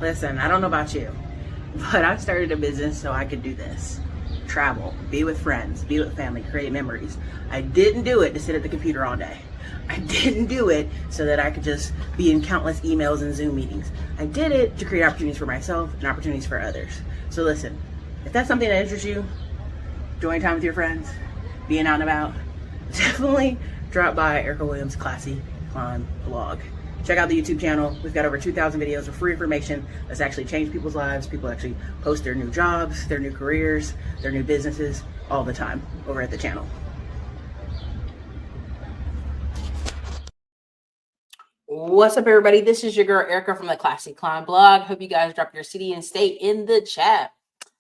Listen, I don't know about you, but I started a business so I could do this. Travel, be with friends, be with family, create memories. I didn't do it to sit at the computer all day. I didn't do it so that I could just be in countless emails and Zoom meetings. I did it to create opportunities for myself and opportunities for others. So listen, if that's something that interests you, enjoying time with your friends, being out and about, definitely drop by Erica Williams' Classy Climb blog. Check out the YouTube channel. We've got over 2,000 videos of free information that's actually changed people's lives. People actually post their new jobs, their new careers, their new businesses all the time over at the channel. What's up, everybody? This is your girl Erica from the Classy Climb blog. Hope you guys drop your city and state in the chat.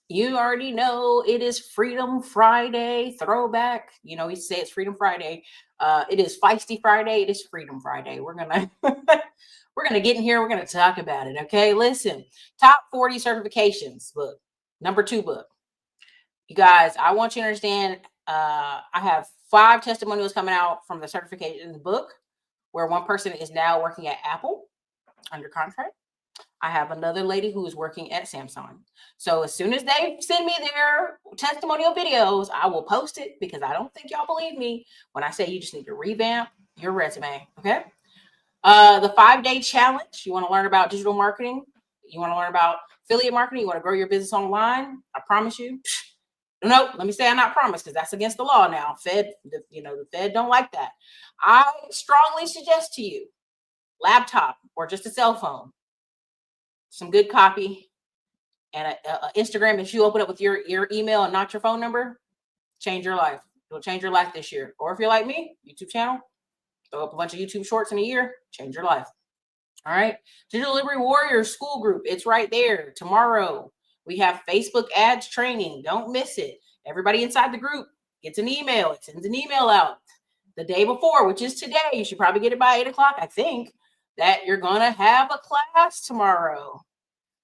You already know it is Freedom Friday throwback. You know, we say it's Freedom Friday. It is Feisty Friday. It is Freedom Friday. We're gonna get in here. We're gonna talk about it. Okay, listen. Top 40 certifications book, number 2 book. You guys, I want you to understand. I have 5 testimonials coming out from the certification book, where one person is now working at Apple under contract. I have another lady who is working at Samsung. So as soon as they send me their testimonial videos, I will post it, because I don't think y'all believe me when I say you just need to revamp your resume. Okay. The 5-day challenge. You want to learn about digital marketing. You want to learn about affiliate marketing. You want to grow your business online. I promise you. No, let me say I not promise, because that's against the law now. The Fed don't like that. I strongly suggest to you, laptop or just a cell phone, some good copy, and a Instagram that you open up with your email and not your phone number. Change your life. It'll change your life this year. Or if you're like me, YouTube channel, throw up a bunch of YouTube shorts in a year, change your life. All right. Digital Liberty Warriors School Group. It's right there. Tomorrow we have Facebook ads training. Don't miss it. Everybody inside the group gets an email. It sends an email out the day before, which is today. You should probably get it by 8 o'clock, I think, that you're going to have a class tomorrow.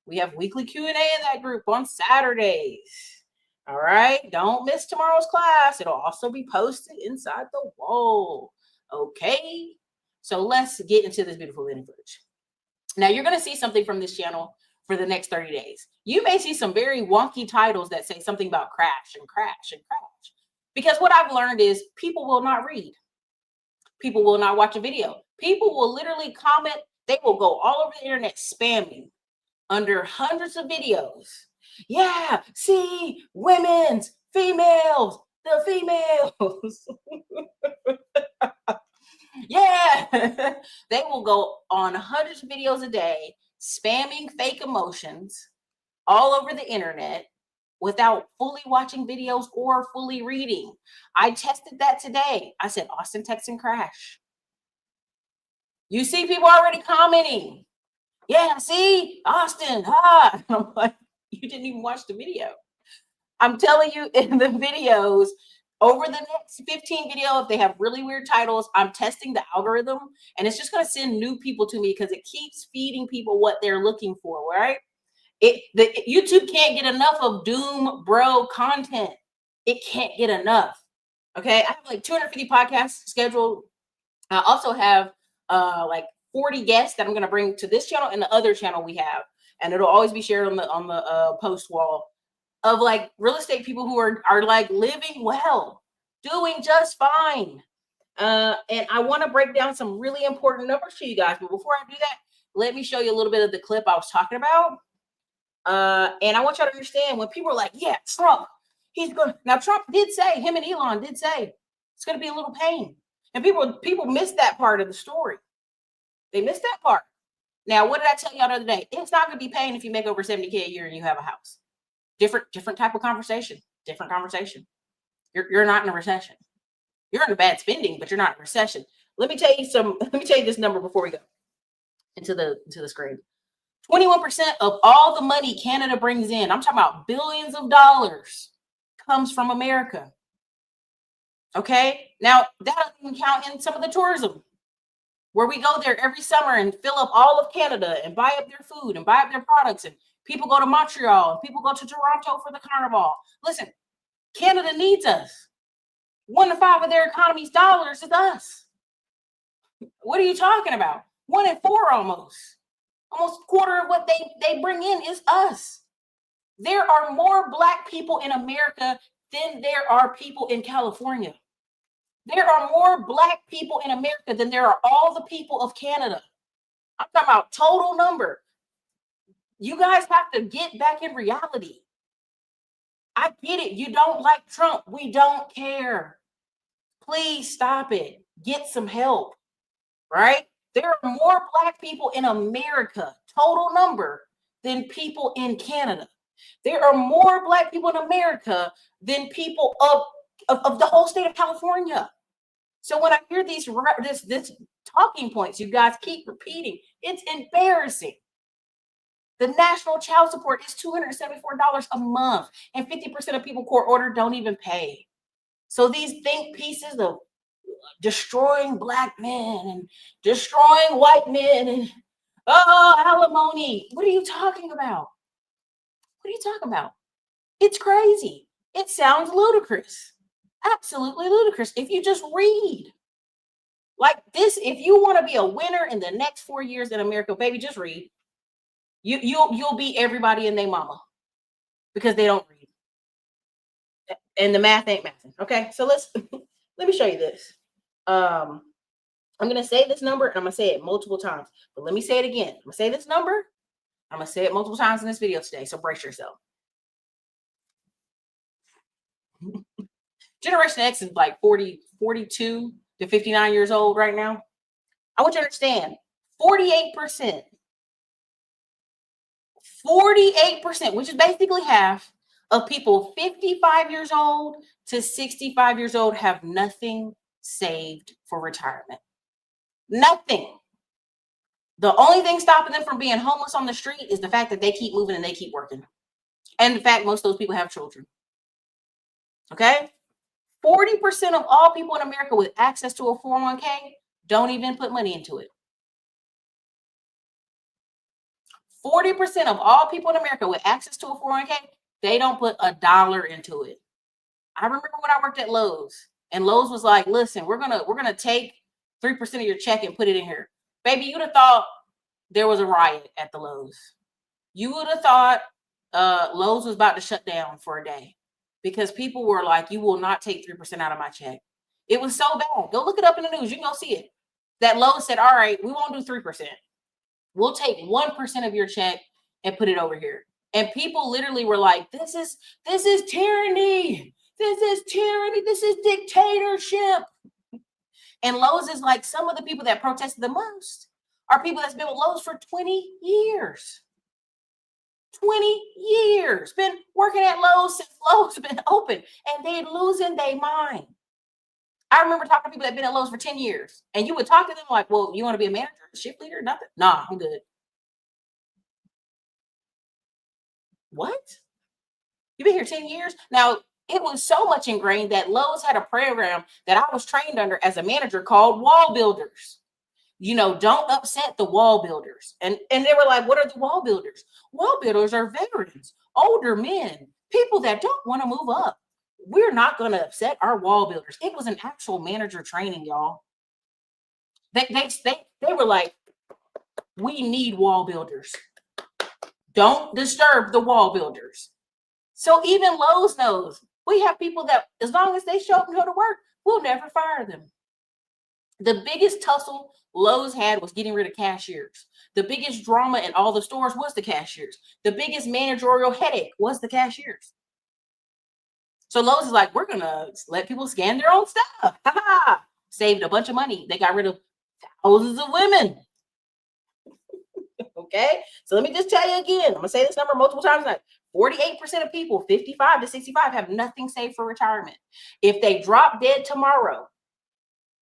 We have weekly Q&A in that group on Saturdays. All right. Don't miss tomorrow's class. It'll also be posted inside the wall. Okay. So let's get into this beautiful mini footage. Now, you're going to see something from this channel for the next 30 days. You may see some very wonky titles that say something about crash and crash and crash. Because what I've learned is people will not read. People will not watch a video. People will literally comment. They will go all over the internet spamming under hundreds of videos. Yeah, see, women's, females, the females. Yeah, they will go on hundreds of videos a day, spamming fake emotions all over the internet without fully watching videos or fully reading. I tested that today. I said, Austin, Texan crash. You see people already commenting. Yeah, see, Austin, ha. And I'm like, you didn't even watch the video. I'm telling you, in the videos, over the next 15 videos, if they have really weird titles, I'm testing the algorithm, and it's just going to send new people to me because it keeps feeding people what they're looking for, right? YouTube can't get enough of doom bro content. It can't get enough. Okay, I have like 250 podcasts scheduled. I also have like 40 guests that I'm going to bring to this channel and the other channel we have, and it'll always be shared on the post wall, of like real estate people who are like living well, doing just fine. And I want to break down some really important numbers to you guys. But before I do that, let me show you a little bit of the clip I was talking about. And I want y'all to understand, when people are like, yeah, Trump, he's going to, now Trump did say, him and Elon did say, it's going to be a little pain. And people missed that part of the story. They missed that part. Now, what did I tell y'all the other day? It's not going to be pain if you make over 70K a year and you have a house. Different type of conversation. Different conversation. You're not in a recession. You're in a bad spending, but you're not in a recession. Let me tell you this number before we go into the screen. 21% of all the money Canada brings in, I'm talking about billions of dollars, comes from America. Okay? Now, that doesn't even count in some of the tourism, where we go there every summer and fill up all of Canada and buy up their food and buy up their products, and people go to Montreal and people go to Toronto for the carnival. Listen, Canada needs us. 1 in 5 of their economy's dollars is us. What are you talking about? 1 in 4 almost. Almost a quarter of what they bring in is us. There are more Black people in America than there are people in California. There are more Black people in America than there are all the people of Canada. I'm talking about total number. You guys have to get back in reality. I get it. You don't like Trump. We don't care. Please stop it. Get some help, right? There are more Black people in America, total number, than people in Canada. There are more Black people in America than people of the whole state of California. So when I hear this talking points, you guys keep repeating, it's embarrassing. The national child support is $274 a month, and 50% of people court ordered don't even pay. So these think pieces of destroying Black men and destroying white men and alimony. What are you talking about? What are you talking about? It's crazy. It sounds ludicrous. Absolutely ludicrous. If you just read like this, if you want to be a winner in the next 4 years in America, baby, just read. You'll beat everybody and their mama because they don't read. And the math ain't mathing. Okay, so let me show you this. I'm gonna say this number and I'm gonna say it multiple times, but let me say it again. I'm gonna say this number. I'm gonna say it multiple times in this video today. So brace yourself. Generation X is like 42 to 59 years old right now. I want you to understand 48%, which is basically half of people 55 years old to 65 years old have nothing saved for retirement. Nothing. The only thing stopping them from being homeless on the street is the fact that they keep moving and they keep working. And the fact most of those people have children. Okay? 40% of all people in America with access to a 401k don't even put money into it. 40% of all people in America with access to a 401k, they don't put $1 into it. I remember when I worked at Lowe's, and Lowe's was like, listen, we're gonna take 3% of your check and put it in here. Baby, you'd have thought there was a riot at the Lowe's. You would have thought Lowe's was about to shut down for a day because people were like, you will not take 3% out of my check. It was so bad. Go look it up in the news. You can go see it. That Lowe's said, all right, we won't do 3%. We'll take 1% of your check and put it over here. And people literally were like, this is tyranny. This is tyranny. This is dictatorship. And Lowe's is like, some of the people that protested the most are people that's been with Lowe's for 20 years. 20 years. Been working at Lowe's since Lowe's been open. And they losing their mind. I remember talking to people that have been at Lowe's for 10 years. And you would talk to them like, well, you want to be a manager, shift leader? Nothing. Nah, I'm good. What? You've been here 10 years? Now, it was so much ingrained that Lowe's had a program that I was trained under as a manager called wall builders. You know, don't upset the wall builders. And they were like, what are the wall builders? Wall builders are veterans, older men, people that don't want to move up. We're not going to upset our wall builders. It was an actual manager training, y'all. They were like, we need wall builders. Don't disturb the wall builders. So even Lowe's knows we have people that, as long as they show up and go to work, we'll never fire them. The biggest tussle Lowe's had was getting rid of cashiers. The biggest drama in all the stores was the cashiers. The biggest managerial headache was the cashiers. So Lowe's is like, we're going to let people scan their own stuff. Saved a bunch of money. They got rid of thousands of women. Okay. So let me just tell you again. I'm going to say this number multiple times tonight. 48% of people 55 to 65 have nothing saved for retirement. If they drop dead tomorrow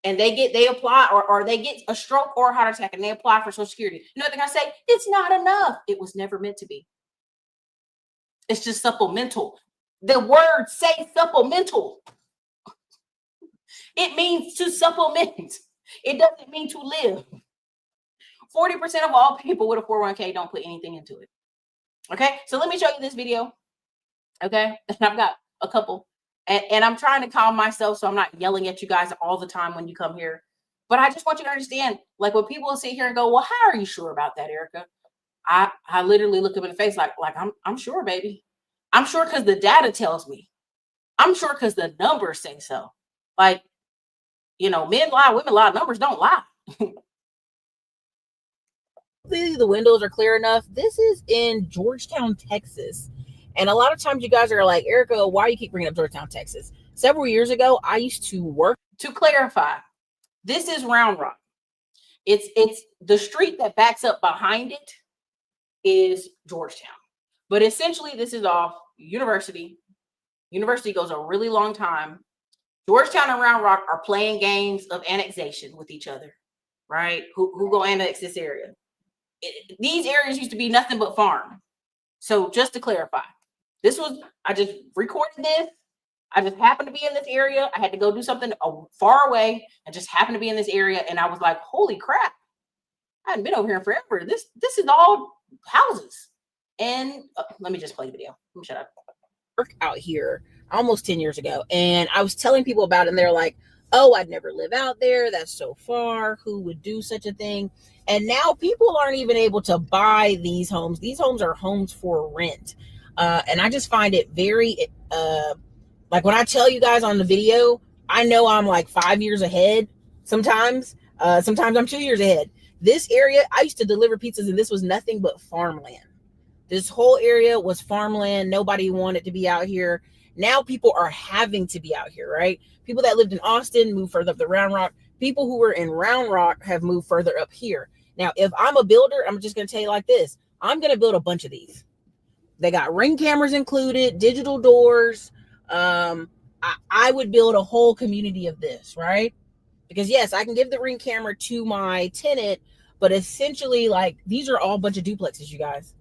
and they apply or they get a stroke or a heart attack and they apply for Social Security, you know what they're going to say? It's not enough. It was never meant to be. It's just supplemental. The word say supplemental. It means to supplement. It doesn't mean to live. 40% of all people with a 401k don't put anything into it. Okay, so let me show you this video. Okay, and I've got a couple. And I'm trying to calm myself so I'm not yelling at you guys all the time when you come here. But I just want you to understand, like when people sit here and go, well, how are you sure about that, Erica? I literally look him in the face like I'm sure, baby. I'm sure because the data tells me. I'm sure because the numbers say so. Like, men lie, women lie, numbers don't lie. The windows are clear enough. This is in Georgetown, Texas. And a lot of times you guys are like, Erica, why do you keep bringing up Georgetown, Texas? Several years ago, I used to work. To clarify, this is Round Rock. It's the street that backs up behind it is Georgetown. But essentially, this is off University. University goes a really long time. Georgetown and Round Rock are playing games of annexation with each other, right? Who go annex this area? These areas used to be nothing but farm. So just to clarify, I just recorded this. I just happened to be in this area. I had to go do something far away and just happened to be in this area. And I was like, holy crap. I hadn't been over here forever. This is all houses. And let me just play the video. Let me shut up. Work out here almost 10 years ago. And I was telling people about it and they're like, oh, I'd never live out there. That's so far. Who would do such a thing? And now people aren't even able to buy these homes. These homes are homes for rent. And I just find it very, like when I tell you guys on the video, I know I'm like 5 years ahead. Sometimes I'm 2 years ahead. This area, I used to deliver pizzas and this was nothing but farmland. This whole area was farmland. Nobody wanted to be out here. Now people are having to be out here, right? People that lived in Austin moved further up the Round Rock. People who were in Round Rock have moved further up here. Now, if I'm a builder, I'm just going to tell you like this. I'm going to build a bunch of these. They got Ring cameras included, digital doors. I would build a whole community of this, right? Because yes, I can give the Ring camera to my tenant, but essentially like these are all a bunch of duplexes, you guys,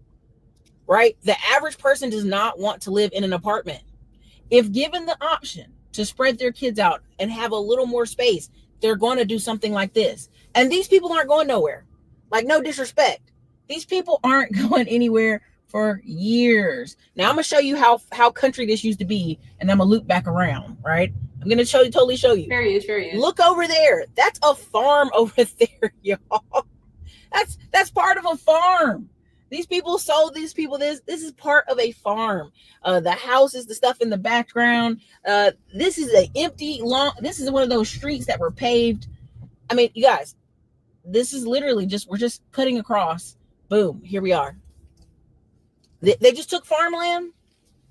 right? The average person does not want to live in an apartment. If given the option to spread their kids out and have a little more space, they're going to do something like this. And these people aren't going nowhere. Like, no disrespect. These people aren't going anywhere for years. Now I'm going to show you how country this used to be, and I'm going to loop back around, right? I'm going to totally show you. Fair use. Look over there. That's a farm over there, y'all. That's part of a farm. These people sold these people this. This is part of a farm. The houses, the stuff in the background. This is an empty this is one of those streets that were paved. I mean, you guys, this is literally we're just cutting across. Boom, here we are. They just took farmland,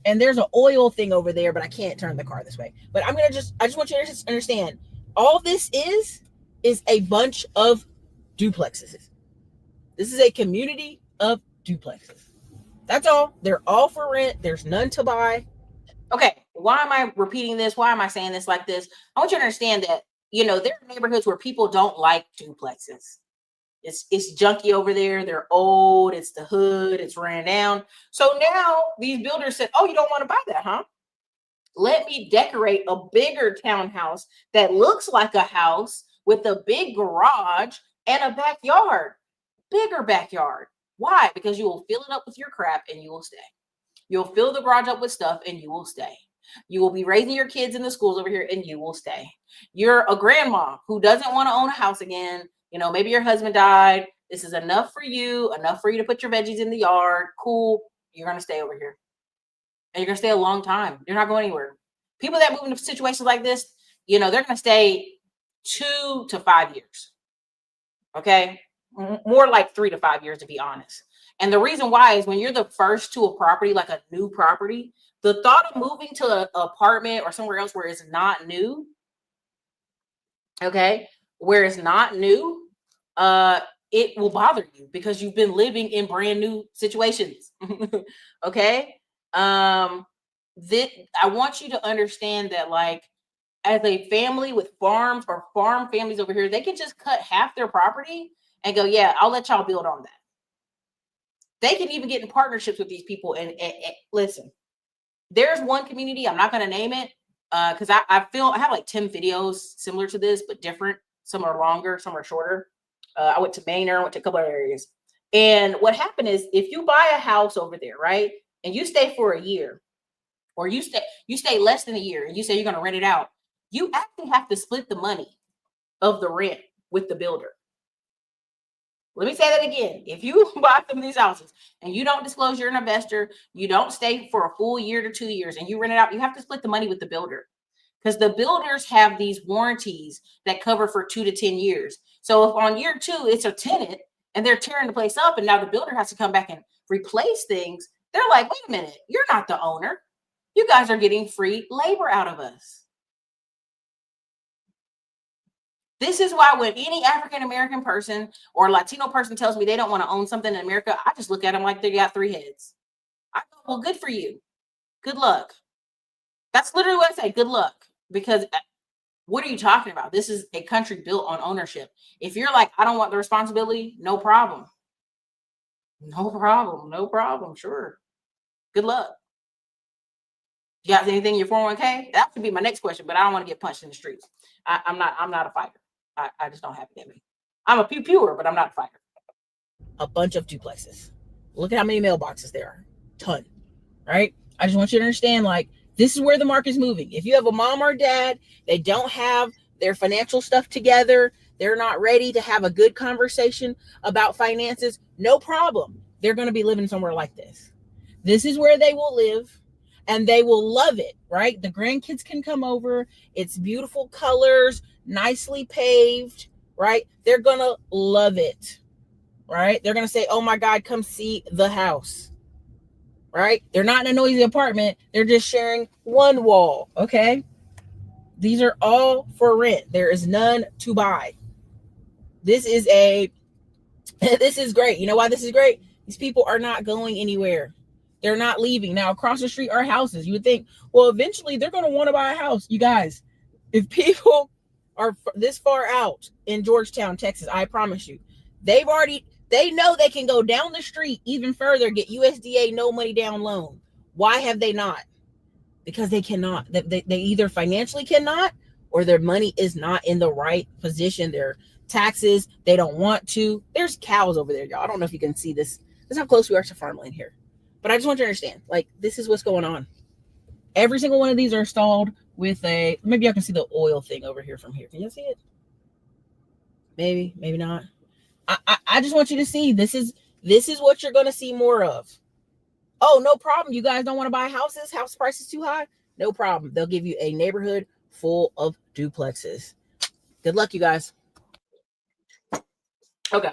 and there's an oil thing over there, but I can't turn the car this way. But I just want you to just understand, all this is a bunch of duplexes. This is a community of duplexes. That's all. They're all for rent. There's none to buy. Okay, why am I repeating this? Why am I saying this like this? I want you to understand that, there are neighborhoods where people don't like duplexes. It's junky over there. They're old. It's the hood. It's ran down. So now these builders said, oh, you don't want to buy that, huh? Let me decorate a bigger townhouse that looks like a house with a big garage and a backyard. Bigger backyard. Why? Because you will fill it up with your crap and you will stay. You'll fill the garage up with stuff and you will stay. You will be raising your kids in the schools over here and you will stay. You're a grandma who doesn't want to own a house again. Maybe your husband died. This is enough for you to put your veggies in the yard. Cool. You're going to stay over here. And you're going to stay a long time. You're not going anywhere. People that move into situations like this, they're going to stay 2 to 5 years. Okay? More like 3 to 5 years, to be honest. And the reason why is when you're the first to a property, like a new property, the thought of moving to an apartment or somewhere else where it's not new, okay, where it's not new, it will bother you because you've been living in brand new situations. Okay. I want you to understand that, like, as a family with farms or farm families over here, they can just cut half their property and go, yeah, I'll let y'all build on that. They can even get in partnerships with these people. And listen, there's one community, I'm not going to name it, because I have like 10 videos similar to this, but different. Some are longer, some are shorter. I went to Manor, went to a couple of areas. And what happened is, if you buy a house over there, right, and you stay for a year, or you stay less than a year, and you say you're going to rent it out, you actually have to split the money of the rent with the builder. Let me say that again. If you buy some of these houses and you don't disclose you're an investor, you don't stay for a full year to 2 years, and you rent it out, you have to split the money with the builder, because the builders have these warranties that cover for 2 to 10 years. So if on year 2 it's a tenant and they're tearing the place up, and now the builder has to come back and replace things, they're like, wait a minute, you're not the owner. You guys are getting free labor out of us. This is why when any African-American person or Latino person tells me they don't want to own something in America, I just look at them like they got 3 heads. I go, well, good for you. Good luck. That's literally what I say. Good luck. Because what are you talking about? This is a country built on ownership. If you're like, I don't want the responsibility, no problem. No problem. No problem. Sure. Good luck. You got anything in your 401k? That would be my next question, but I don't want to get punched in the streets. I'm not a fighter. I just don't have it in me. I'm a pewer, but I'm not a fighter. A bunch of duplexes. Look at how many mailboxes there are. Ton. Right? I just want you to understand, like, this is where the market's moving. If you have a mom or dad, they don't have their financial stuff together, they're not ready to have a good conversation about finances, no problem. They're going to be living somewhere like this. This is where they will live, and they will love it, right? The grandkids can come over. It's beautiful colors, nicely paved, right? They're going to love it, right? They're going to say, oh my God, come see the house, right? They're not in a noisy apartment. They're just sharing one wall, okay? These are all for rent. There is none to buy. This is great. You know why this is great? These people are not going anywhere. They're not leaving. Now, across the street are houses. You would think, well, eventually they're going to want to buy a house. You guys, if people are this far out in Georgetown, Texas, I promise you, they know they can go down the street even further, get USDA no money down loan. Why have they not? Because they cannot. They either financially cannot, or their money is not in the right position. Their taxes, they don't want to. There's cows over there, y'all. I don't know if you can see this. This is how close we are to farmland here. But I just want you to understand, like, this is what's going on. Every single one of these are installed with maybe y'all can see the oil thing over here from here. Can you see it? Maybe not. I just want you to see, this is what you're going to see more of. Oh, no problem. You guys don't want to buy houses? House prices too high? No problem. They'll give you a neighborhood full of duplexes. Good luck, you guys. Okay.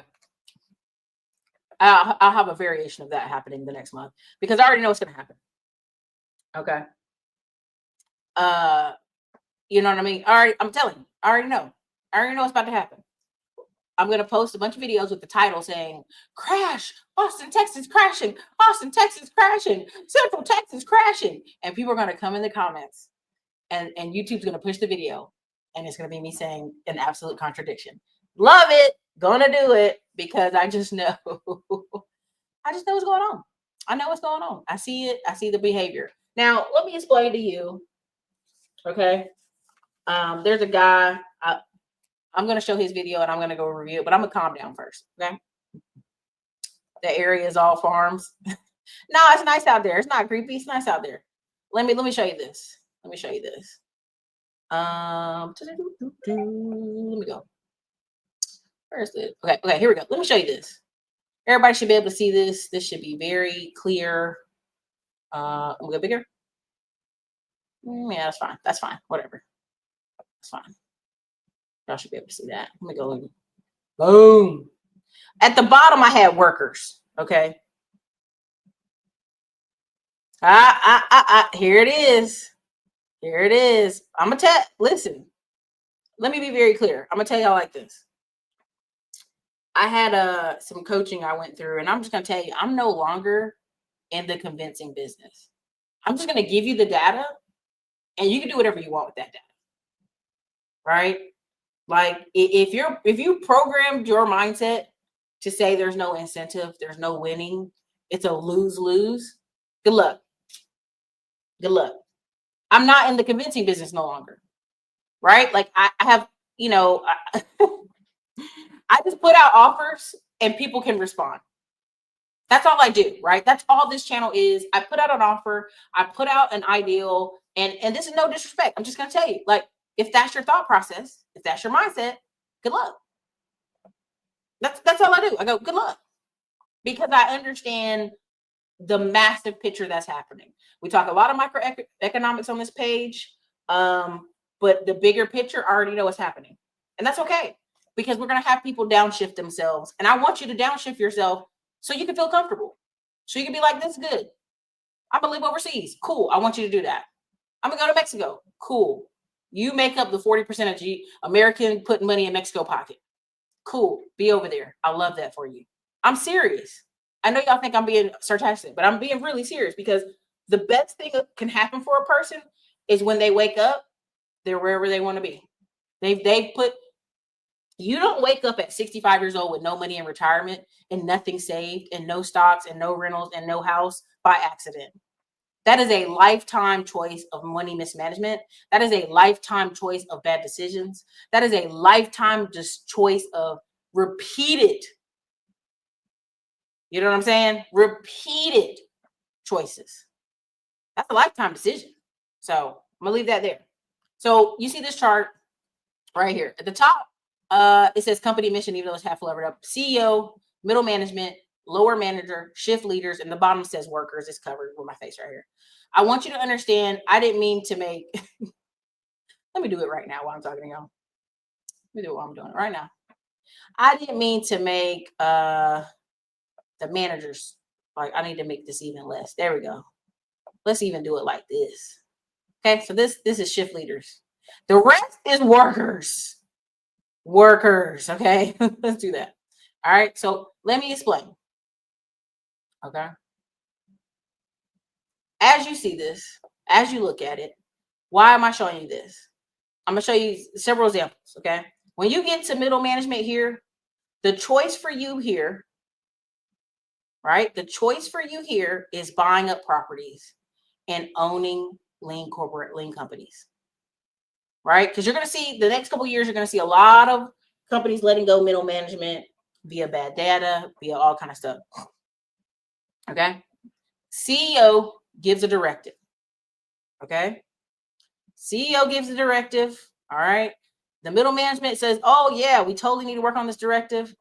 I'll have a variation of that happening the next month because I already know what's going to happen. Okay. You know what I mean? I'm telling you, I already know what's about to happen. I'm going to post a bunch of videos with the title saying, crash, Austin, Texas crashing, Austin, Texas crashing, Central Texas crashing. And people are going to come in the comments and YouTube's going to push the video and it's going to be me saying an absolute contradiction. Love it. Gonna do it because I just know. I just know what's going on. I know what's going on. I see it. I see the behavior. Now, let me explain to you. Okay. There's a guy. I'm going to show his video and I'm going to go review it, but I'm going to calm down first. Okay. The area is all farms. No, it's nice out there. It's not creepy. It's nice out there. Let me show you this. Let me go. Where is it? Okay, here we go. Let me show you this. Everybody should be able to see this. This should be very clear. I'm going to go bigger. Yeah, that's fine. Whatever. That's fine. Y'all should be able to see that. Let me go. Boom. At the bottom, I had workers. Okay. Here it is. Here it is. I'm going to listen. Let me be very clear. I'm going to tell y'all like this. I had some coaching I went through, and I'm just going to tell you, I'm no longer in the convincing business. I'm just going to give you the data, and you can do whatever you want with that data. Right? Like if you programmed your mindset to say there's no incentive, there's no winning, it's a lose-lose, good luck. Good luck. I'm not in the convincing business no longer. Right? Like I have, I just put out offers and people can respond. That's all I do, right? That's all this channel is. I put out an offer, I put out an ideal, and this is no disrespect. I'm just going to tell you, like, if that's your thought process, if that's your mindset, good luck. That's all I do. I go, good luck, because I understand the massive picture that's happening. We talk a lot of microeconomics on this page, but the bigger picture, I already know what's happening, and that's okay, because we're gonna have people downshift themselves, and I want you to downshift yourself so you can feel comfortable, so you can be like, "This is good. I'm gonna live overseas. Cool. I want you to do that. I'm gonna go to Mexico. Cool. You make up the 40% of American putting money in Mexico pocket. Cool. Be over there. I love that for you. I'm serious. I know y'all think I'm being sarcastic, but I'm being really serious, because the best thing that can happen for a person is when they wake up, they're wherever they want to be. You don't wake up at 65 years old with no money in retirement and nothing saved and no stocks and no rentals and no house by accident. That is a lifetime choice of money mismanagement. That is a lifetime choice of bad decisions. That is a lifetime just choice of repeated, you know what I'm saying? Repeated choices. That's a lifetime decision. So I'm gonna leave that there. So you see this chart right here at the top. It says company mission, even though it's half levered up. CEO, middle management, lower manager, shift leaders, and the bottom says workers. It's covered with my face right here. I want you to understand, I didn't mean to make, let me do it right now while I'm talking to y'all. Let me do it while I'm doing it right now. I didn't mean to make the managers, like, I need to make this even less. There we go. Let's even do it like this. Okay, so this is shift leaders. The rest is workers. Workers, okay? Let's do that. All right, so let me explain. Okay. As you see this, as you look at it, why am I showing you this? I'm going to show you several examples, okay? When you get to middle management here, the choice for you here, right? The choice for you here is buying up properties and owning lean companies, right? Because you're going to see the next couple of years, you're going to see a lot of companies letting go middle management via bad data, via all kind of stuff. Okay. CEO gives a directive. Okay. CEO gives a directive. All right. The middle management says, oh yeah, we totally need to work on this directive.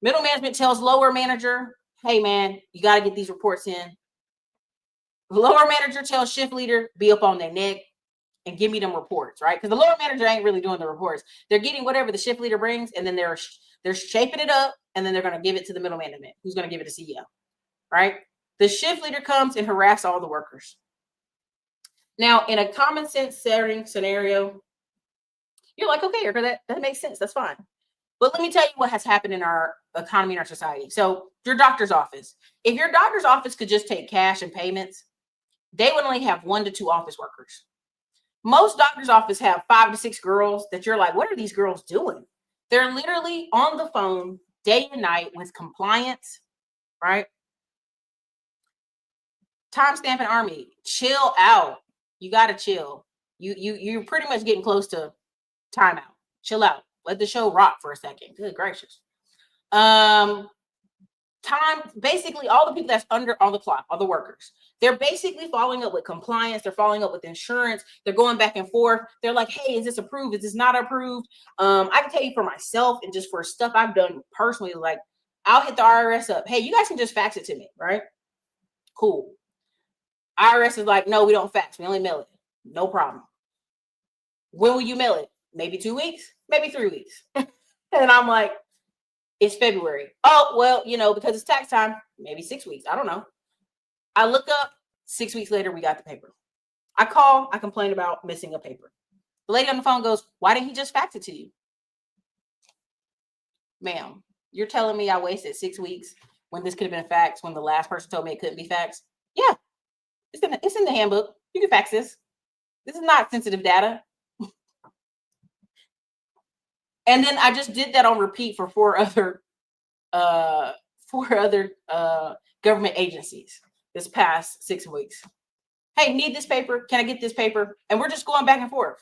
Middle management tells lower manager, hey man, you got to get these reports in. Lower manager tells shift leader, be up on their neck and give me them reports, right? Because the lower manager ain't really doing the reports. They're getting whatever the shift leader brings, and then they're shaping it up, and then they're going to give it to the middle management, who's going to give it to CEO, right? The shift leader comes and harass all the workers. Now, in a common sense scenario, you're like, okay, Erica, that makes sense. That's fine. But let me tell you what has happened in our economy and our society. So your doctor's office, if your doctor's office could just take cash and payments, they would only have 1 to 2 office workers. Most doctor's office have 5 to 6 girls that you're like, what are these girls doing? They're literally on the phone day and night with compliance, right? Time stamping army, chill out. You got to chill. You're pretty much getting close to timeout. Chill out. Let the show rock for a second. Good gracious. Time, basically all the people that's under on the clock, all the workers, they're basically following up with compliance. They're following up with insurance. They're going back and forth. They're like, hey, is this approved? Is this not approved? I can tell you for myself and just for stuff I've done personally, like I'll hit the IRS up. Hey, you guys can just fax it to me, right? Cool. IRS is like, no, we don't fax. We only mail it. No problem. When will you mail it? Maybe 2 weeks, maybe 3 weeks. And I'm like, it's February. Oh, well, because it's tax time, maybe 6 weeks. I don't know. I look up, 6 weeks later, we got the paper. I call, I complain about missing a paper. The lady on the phone goes, why didn't he just fax it to you? Ma'am, you're telling me I wasted 6 weeks when this could have been faxed when the last person told me it couldn't be faxed? Yeah, it's in the handbook. You can fax this. This is not sensitive data. And then I just did that on repeat for 4 other government agencies this past 6 weeks. Hey, need this paper? Can I get this paper? And we're just going back and forth.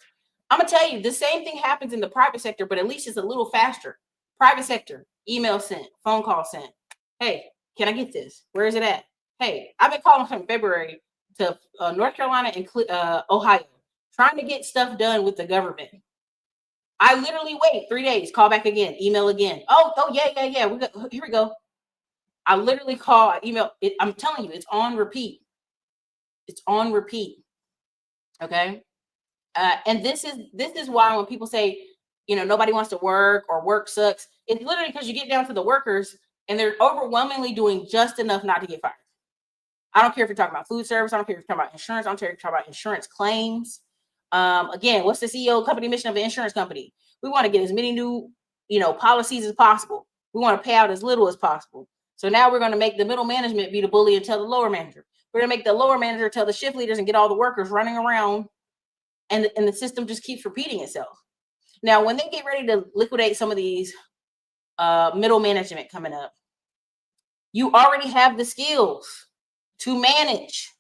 I'm gonna tell you, the same thing happens in the private sector, but at least it's a little faster. Private sector, email sent, phone call sent. Hey, can I get this? Where is it at? Hey, I've been calling from February to North Carolina and Ohio, trying to get stuff done with the government. I literally wait 3 days, call back again, email again. Oh, yeah. Here we go. I literally call, email. I'm telling you, it's on repeat. It's on repeat. Okay. And this is why when people say, nobody wants to work or work sucks, it's literally because you get down to the workers and they're overwhelmingly doing just enough not to get fired. I don't care if you're talking about food service. I don't care if you're talking about insurance. I don't care if you're talking about insurance claims. Again, what's the CEO company mission of an insurance company? We want to get as many new, policies as possible. We want to pay out as little as possible. So now we're going to make the middle management be the bully and tell the lower manager. We're going to make the lower manager tell the shift leaders and get all the workers running around, and the system just keeps repeating itself. Now, when they get ready to liquidate some of these middle management coming up, you already have the skills to manage.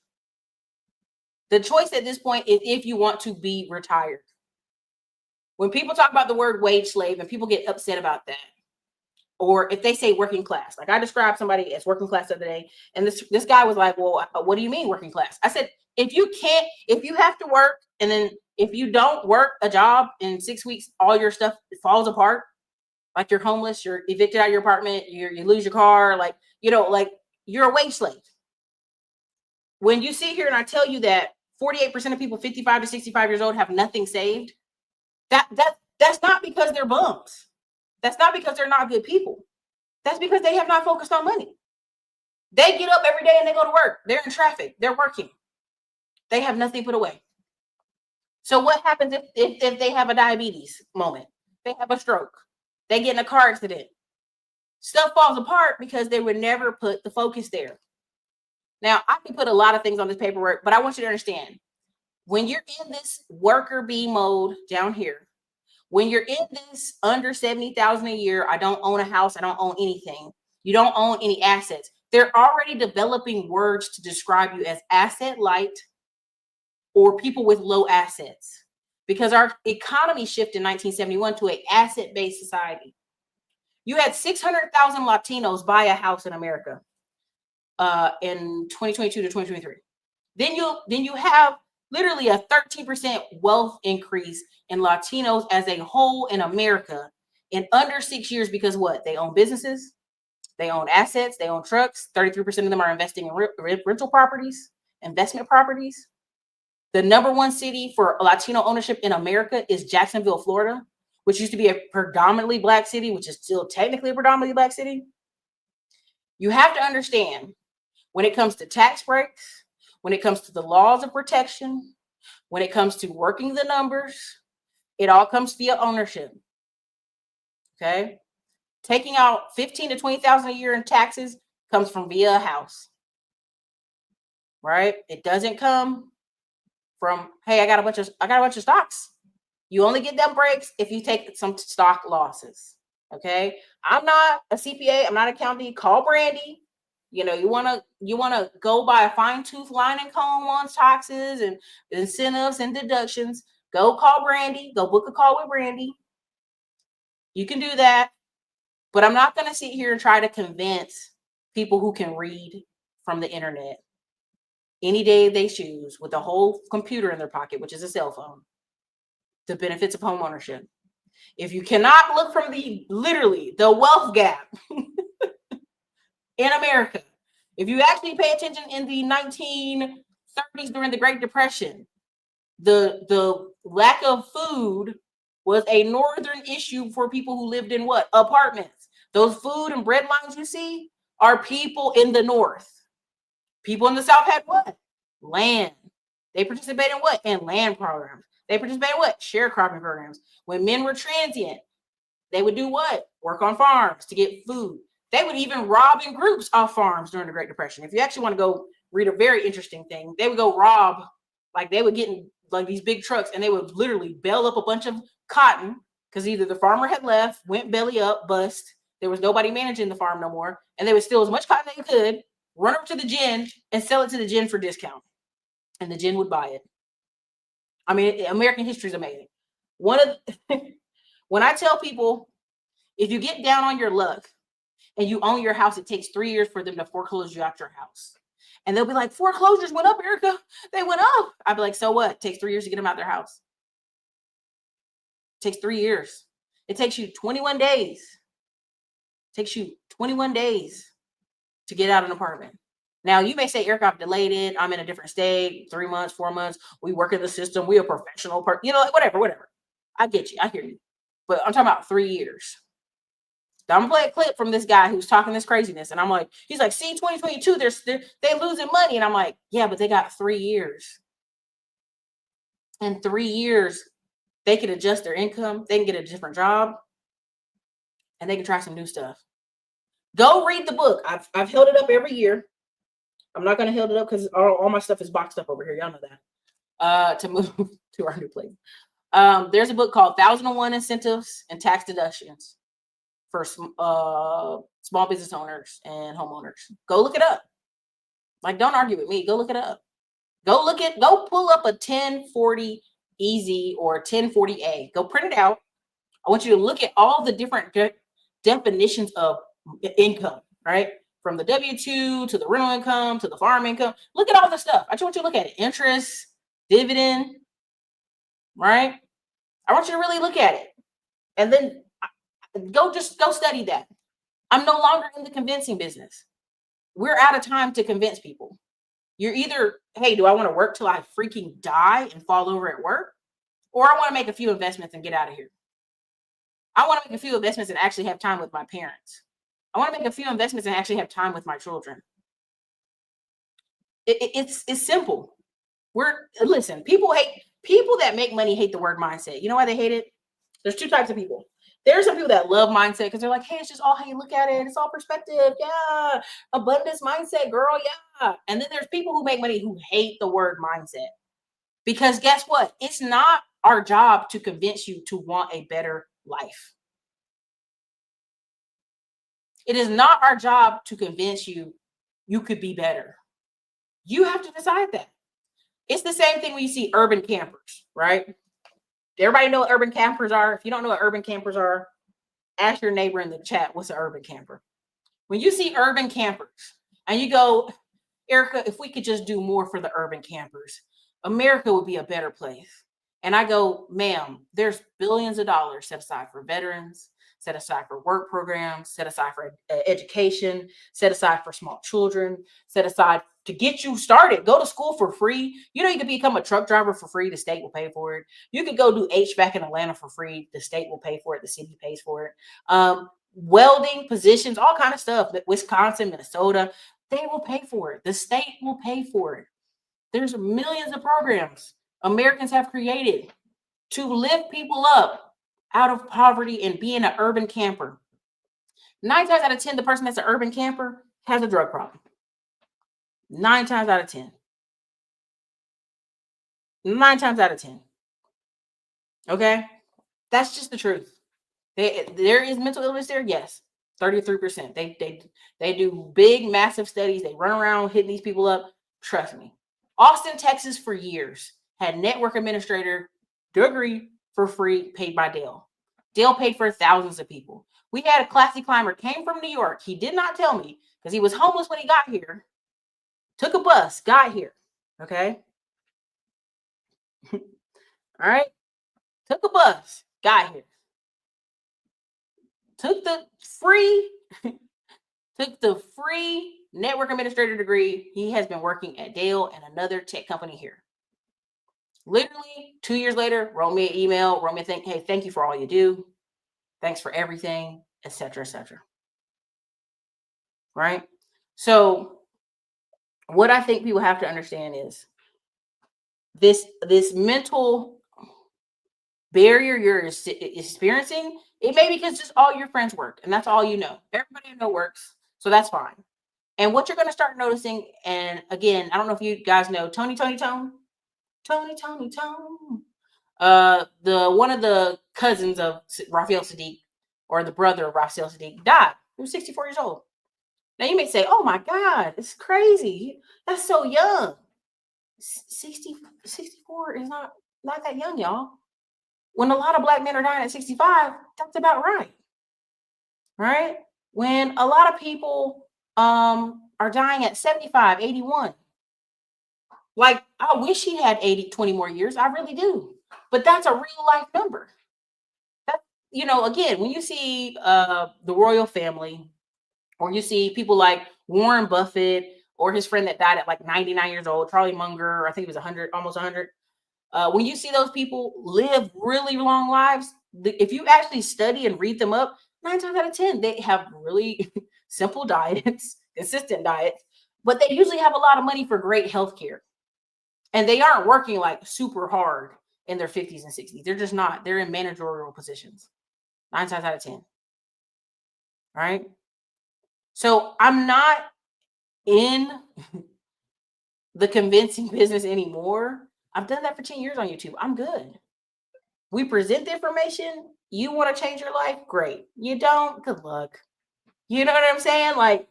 The choice at this point is if you want to be retired. When people talk about the word wage slave and people get upset about that, or if they say working class, like I described somebody as working class the other day, and this guy was like, well, what do you mean working class? I said, if you have to work, and then if you don't work a job in 6 weeks, all your stuff falls apart, like you're homeless, you're evicted out of your apartment, you lose your car, like you're a wage slave. When you sit here and I tell you that 48% of people 55 to 65 years old have nothing saved, that's not because they're bums. That's not because they're not good people. That's because they have not focused on money. They get up every day and they go to work. They're in traffic. They're working. They have nothing put away. So what happens if they have a diabetes moment? They have a stroke. They get in a car accident. Stuff falls apart because they would never put the focus there. Now, I can put a lot of things on this paperwork, but I want you to understand, when you're in this worker bee mode down here, when you're in this under $70,000 a year, I don't own a house, I don't own anything, you don't own any assets, they're already developing words to describe you as asset light or people with low assets, because our economy shifted in 1971 to an asset-based society. You had 600,000 Latinos buy a house in America in 2022 to 2023. Then you have literally a 13% wealth increase in Latinos as a whole in America in under 6 years, because what? They own businesses, they own assets, they own trucks. 33% of them are investing in rental properties, investment properties. The number one city for Latino ownership in America is Jacksonville, Florida, which used to be a predominantly Black city, which is still technically a predominantly Black city. You have to understand, when it comes to tax breaks, when it comes to the laws of protection, when it comes to working the numbers, it all comes via ownership. Okay? Taking out $15,000 to $20,000 a year in taxes comes from via a house. Right? It doesn't come from, hey, I got a bunch of stocks. You only get them breaks if you take some stock losses. Okay? I'm not a CPA, I'm not an accountant. Call Brandy. You want to go by a fine-tooth line and comb on taxes and incentives and deductions. Go call Brandy. Go book a call with Brandy. You can do that. But I'm not going to sit here and try to convince people who can read from the internet any day they choose with a whole computer in their pocket, which is a cell phone, the benefits of home ownership. If you cannot look from literally the wealth gap in America, if you actually pay attention in the 1930s during the Great Depression, the lack of food was a northern issue for people who lived in what? Apartments. Those food and bread lines you see are people in the North. People in the South had what? Land. They participated in what? In land programs. They participated in what? Sharecropping programs. When men were transient, they would do what? Work on farms to get food. They would even rob in groups off farms during the Great Depression. If you actually want to go read a very interesting thing, they would go rob, like they would get in like these big trucks and they would literally bale up a bunch of cotton because either the farmer had left, went belly up, bust. There was nobody managing the farm no more. And they would steal as much cotton as they could, run up to the gin and sell it to the gin for discount. And the gin would buy it. I mean, American history is amazing. When I tell people, if you get down on your luck and you own your house, it takes 3 years for them to foreclose you out your house. And they'll be like, foreclosures went up, Erica. They went up. I'd be like, so what? It takes 3 years to get them out their house. takes 3 years. It takes you 21 days. It takes you 21 days to get out an apartment. Now, you may say, Eric, I've delayed it. I'm in a different state, 3 months, 4 months. We work in the system. We a professional part, like whatever. I get you. I hear you. But I'm talking about 3 years. Now, I'm gonna play a clip from this guy who's talking this craziness. And I'm like, he's like, see, 2022, they're losing money. And I'm like, yeah, but they got 3 years. In 3 years, they can adjust their income. They can get a different job. And they can try some new stuff. Go read the book. I've held it up every year. I'm not going to hold it up because all my stuff is boxed up over here. Y'all know that. To move to our new place. There's a book called 1001 Incentives and Tax Deductions for small business owners and homeowners. Go look it up. Like, don't argue with me. Go look it up. Go pull up a 1040 Easy or 1040A. Go print it out. I want you to look at all the different definitions of income, right? From the W-2 to the rental income to the farm income. Look at all the stuff. I just want you to look at it. Interest, dividend, right? I want you to really look at it. And then go study that. I'm no longer in the convincing business. We're out of time to convince people. You're either, hey, do I want to work till I freaking die and fall over at work? Or I want to make a few investments and get out of here. I want to make a few investments and actually have time with my parents. I want to make a few investments and actually have time with my children. It's simple. Listen, people that make money hate the word mindset. You know why they hate it? There's 2 types of people. There's some people that love mindset because they're like, hey, it's just all how you look at it. It's all perspective. Yeah. Abundance mindset, girl. Yeah. And then there's people who make money who hate the word mindset. Because guess what? It's not our job to convince you to want a better life. It is not our job to convince you could be better. You have to decide that. It's the same thing when you see urban campers, right? Everybody know what urban campers are? If you don't know what urban campers are, ask your neighbor in the chat, what's an urban camper? When you see urban campers and you go, Erica, if we could just do more for the urban campers, America would be a better place. And I go, ma'am, there's billions of dollars set aside for veterans, set aside for work programs, set aside for education, set aside for small children, set aside to get you started. Go to school for free. You can become a truck driver for free. The state will pay for it. You could go do HVAC in Atlanta for free. The state will pay for it. The city pays for it. Welding positions, all kind of stuff. Wisconsin, Minnesota, they will pay for it. The state will pay for it. There's millions of programs Americans have created to lift people up out of poverty and being an urban camper. 9 times out of 10, the person that's an urban camper has a drug problem. 9 times out of 10. 9 times out of 10. Okay? That's just the truth. There is mental illness there, yes. 33%. They do big, massive studies. They run around hitting these people up. Trust me. Austin, Texas, for years had network administrator degree for free, paid by Dale. Dale paid for thousands of people. We had a classy climber, came from New York. He did not tell me because he was homeless when he got here. Took a bus, got here. Okay. All right. Took a bus, got here. Took the free network administrator degree. He has been working at Dale and another tech company here. Literally 2 years later, wrote me an email, hey, thank you for all you do. Thanks for everything, etc., etc. Right? So what I think people have to understand is this mental barrier you're experiencing, it may be because just all your friends work and that's all you know. Everybody I know works, so that's fine. And what you're going to start noticing, and again, I don't know if you guys know Tony Tone. One of the cousins of Raphael Sadiq, or the brother of Raphael Sadiq, died. He was 64 years old. Now you may say, oh my God, it's crazy. That's so young. 64 is not that young, y'all. When a lot of Black men are dying at 65, that's about right. Right? When a lot of people are dying at 75, 81. Like, I wish he had 20 more years. I really do. But that's a real life number. you know, again, when you see the royal family, or you see people like Warren Buffett or his friend that died at like 99 years old, Charlie Munger, I think he was 100, almost 100. When you see those people live really long lives, if you actually study and read them up, 9 times out of 10, they have really simple diets, consistent diets, but they usually have a lot of money for great health care. And they aren't working like super hard in their 50s and 60s. They're just not. They're in managerial positions 9 times out of 10. Right. So I'm not in the convincing business anymore. I've done that for 10 years on YouTube. I'm good. We present the information. You want to change your life? Great. You don't? Good luck. You know what I'm saying? Like,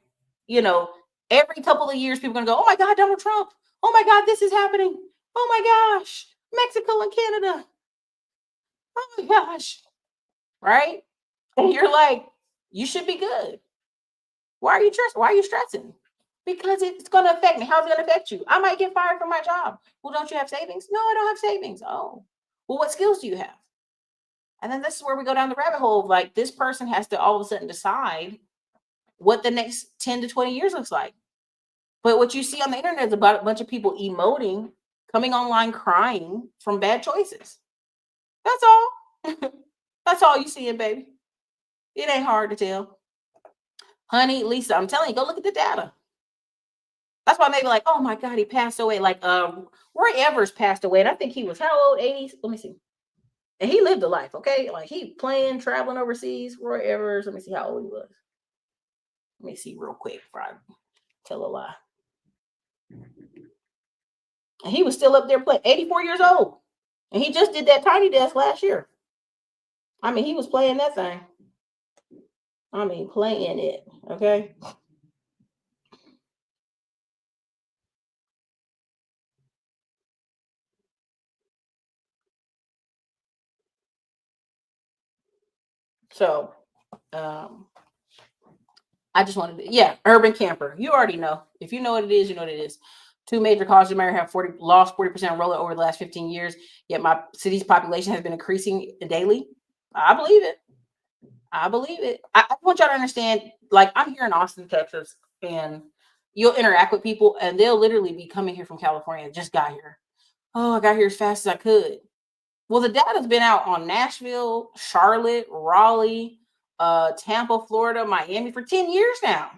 you know, every couple of years, people are going to go, oh my God, Donald Trump. Oh my God, this is happening. Oh my gosh, Mexico and Canada. Oh my gosh. Right? And you're like, you should be good. Why are you stressed? Why are you stressing? Because it's going to affect me. How's it going to affect you? I might get fired from my job. Well, don't you have savings? No, I don't have savings. Oh, well, what skills do you have? And then this is where we go down the rabbit hole of like, this person has to all of a sudden decide what the next 10 to 20 years looks like. But what you see on the internet is about a bunch of people emoting, coming online crying from bad choices. That's all. That's all you see, baby. It ain't hard to tell. Honey, Lisa, I'm telling you, go look at the data. That's why they be like, oh my God, he passed away. Like Roy Evers passed away. And I think he was how old? 80s? Let me see. And he lived a life, okay? Like he playing, traveling overseas. Roy Evers. Let me see how old he was. Let me see real quick before I tell a lie. And he was still up there playing, 84 years old. And he just did that Tiny Desk last year. I mean, he was playing that thing. I mean, playing it, okay? So, I just wanted to, yeah, urban camper. You already know. If you know what it is, you know what it is. 2 major causes of America have lost 40% enrollment over the last 15 years, yet my city's population has been increasing daily. I believe it. I believe it. I want y'all to understand, like, I'm here in Austin, Texas, and you'll interact with people, and they'll literally be coming here from California, just got here. Oh, I got here as fast as I could. Well, the data's been out on Nashville, Charlotte, Raleigh, Tampa, Florida, Miami for 10 years now.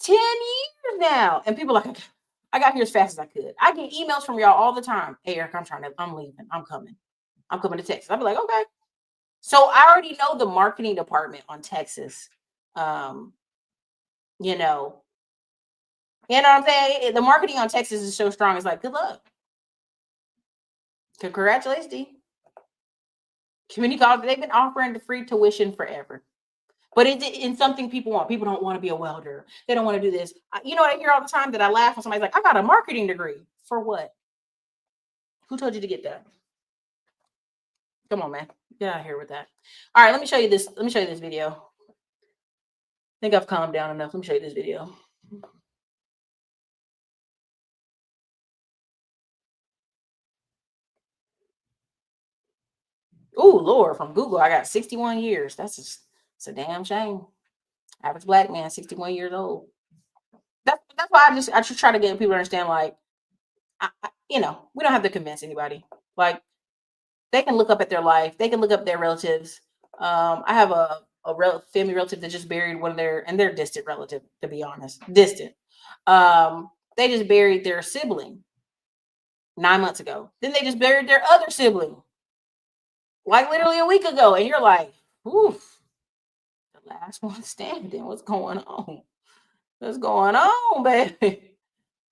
10 years now. And people are like, I got here as fast as I could. I get emails from y'all all the time. Hey, Eric, I'm leaving. I'm coming to Texas. I'll be like, okay. So I already know the marketing department on Texas. You know what I'm saying? The marketing on Texas is so strong. It's like, good luck. Congratulations, D. Community college, they've been offering the free tuition forever. But it's something people want. People don't want to be a welder. They don't want to do this. You know what I hear all the time that I laugh when somebody's like, I got a marketing degree. For what? Who told you to get that? Come on, man. Get out of here with that. All right, let me show you this. Let me show you this video. I think I've calmed down enough. Let me show you this video. Oh, Lord, from Google, I got 61 years. It's a damn shame. Average black man, 61 years old. That's why I just try to get people to understand, like, we don't have to convince anybody. Like, they can look up at their life. They can look up their relatives. I have a family relative that just buried one of they're distant relative, to be honest, distant. They just buried their sibling 9 months ago. Then they just buried their other sibling, like literally a week ago. And you're like, oof, the last one standing. What's going on? What's going on, baby?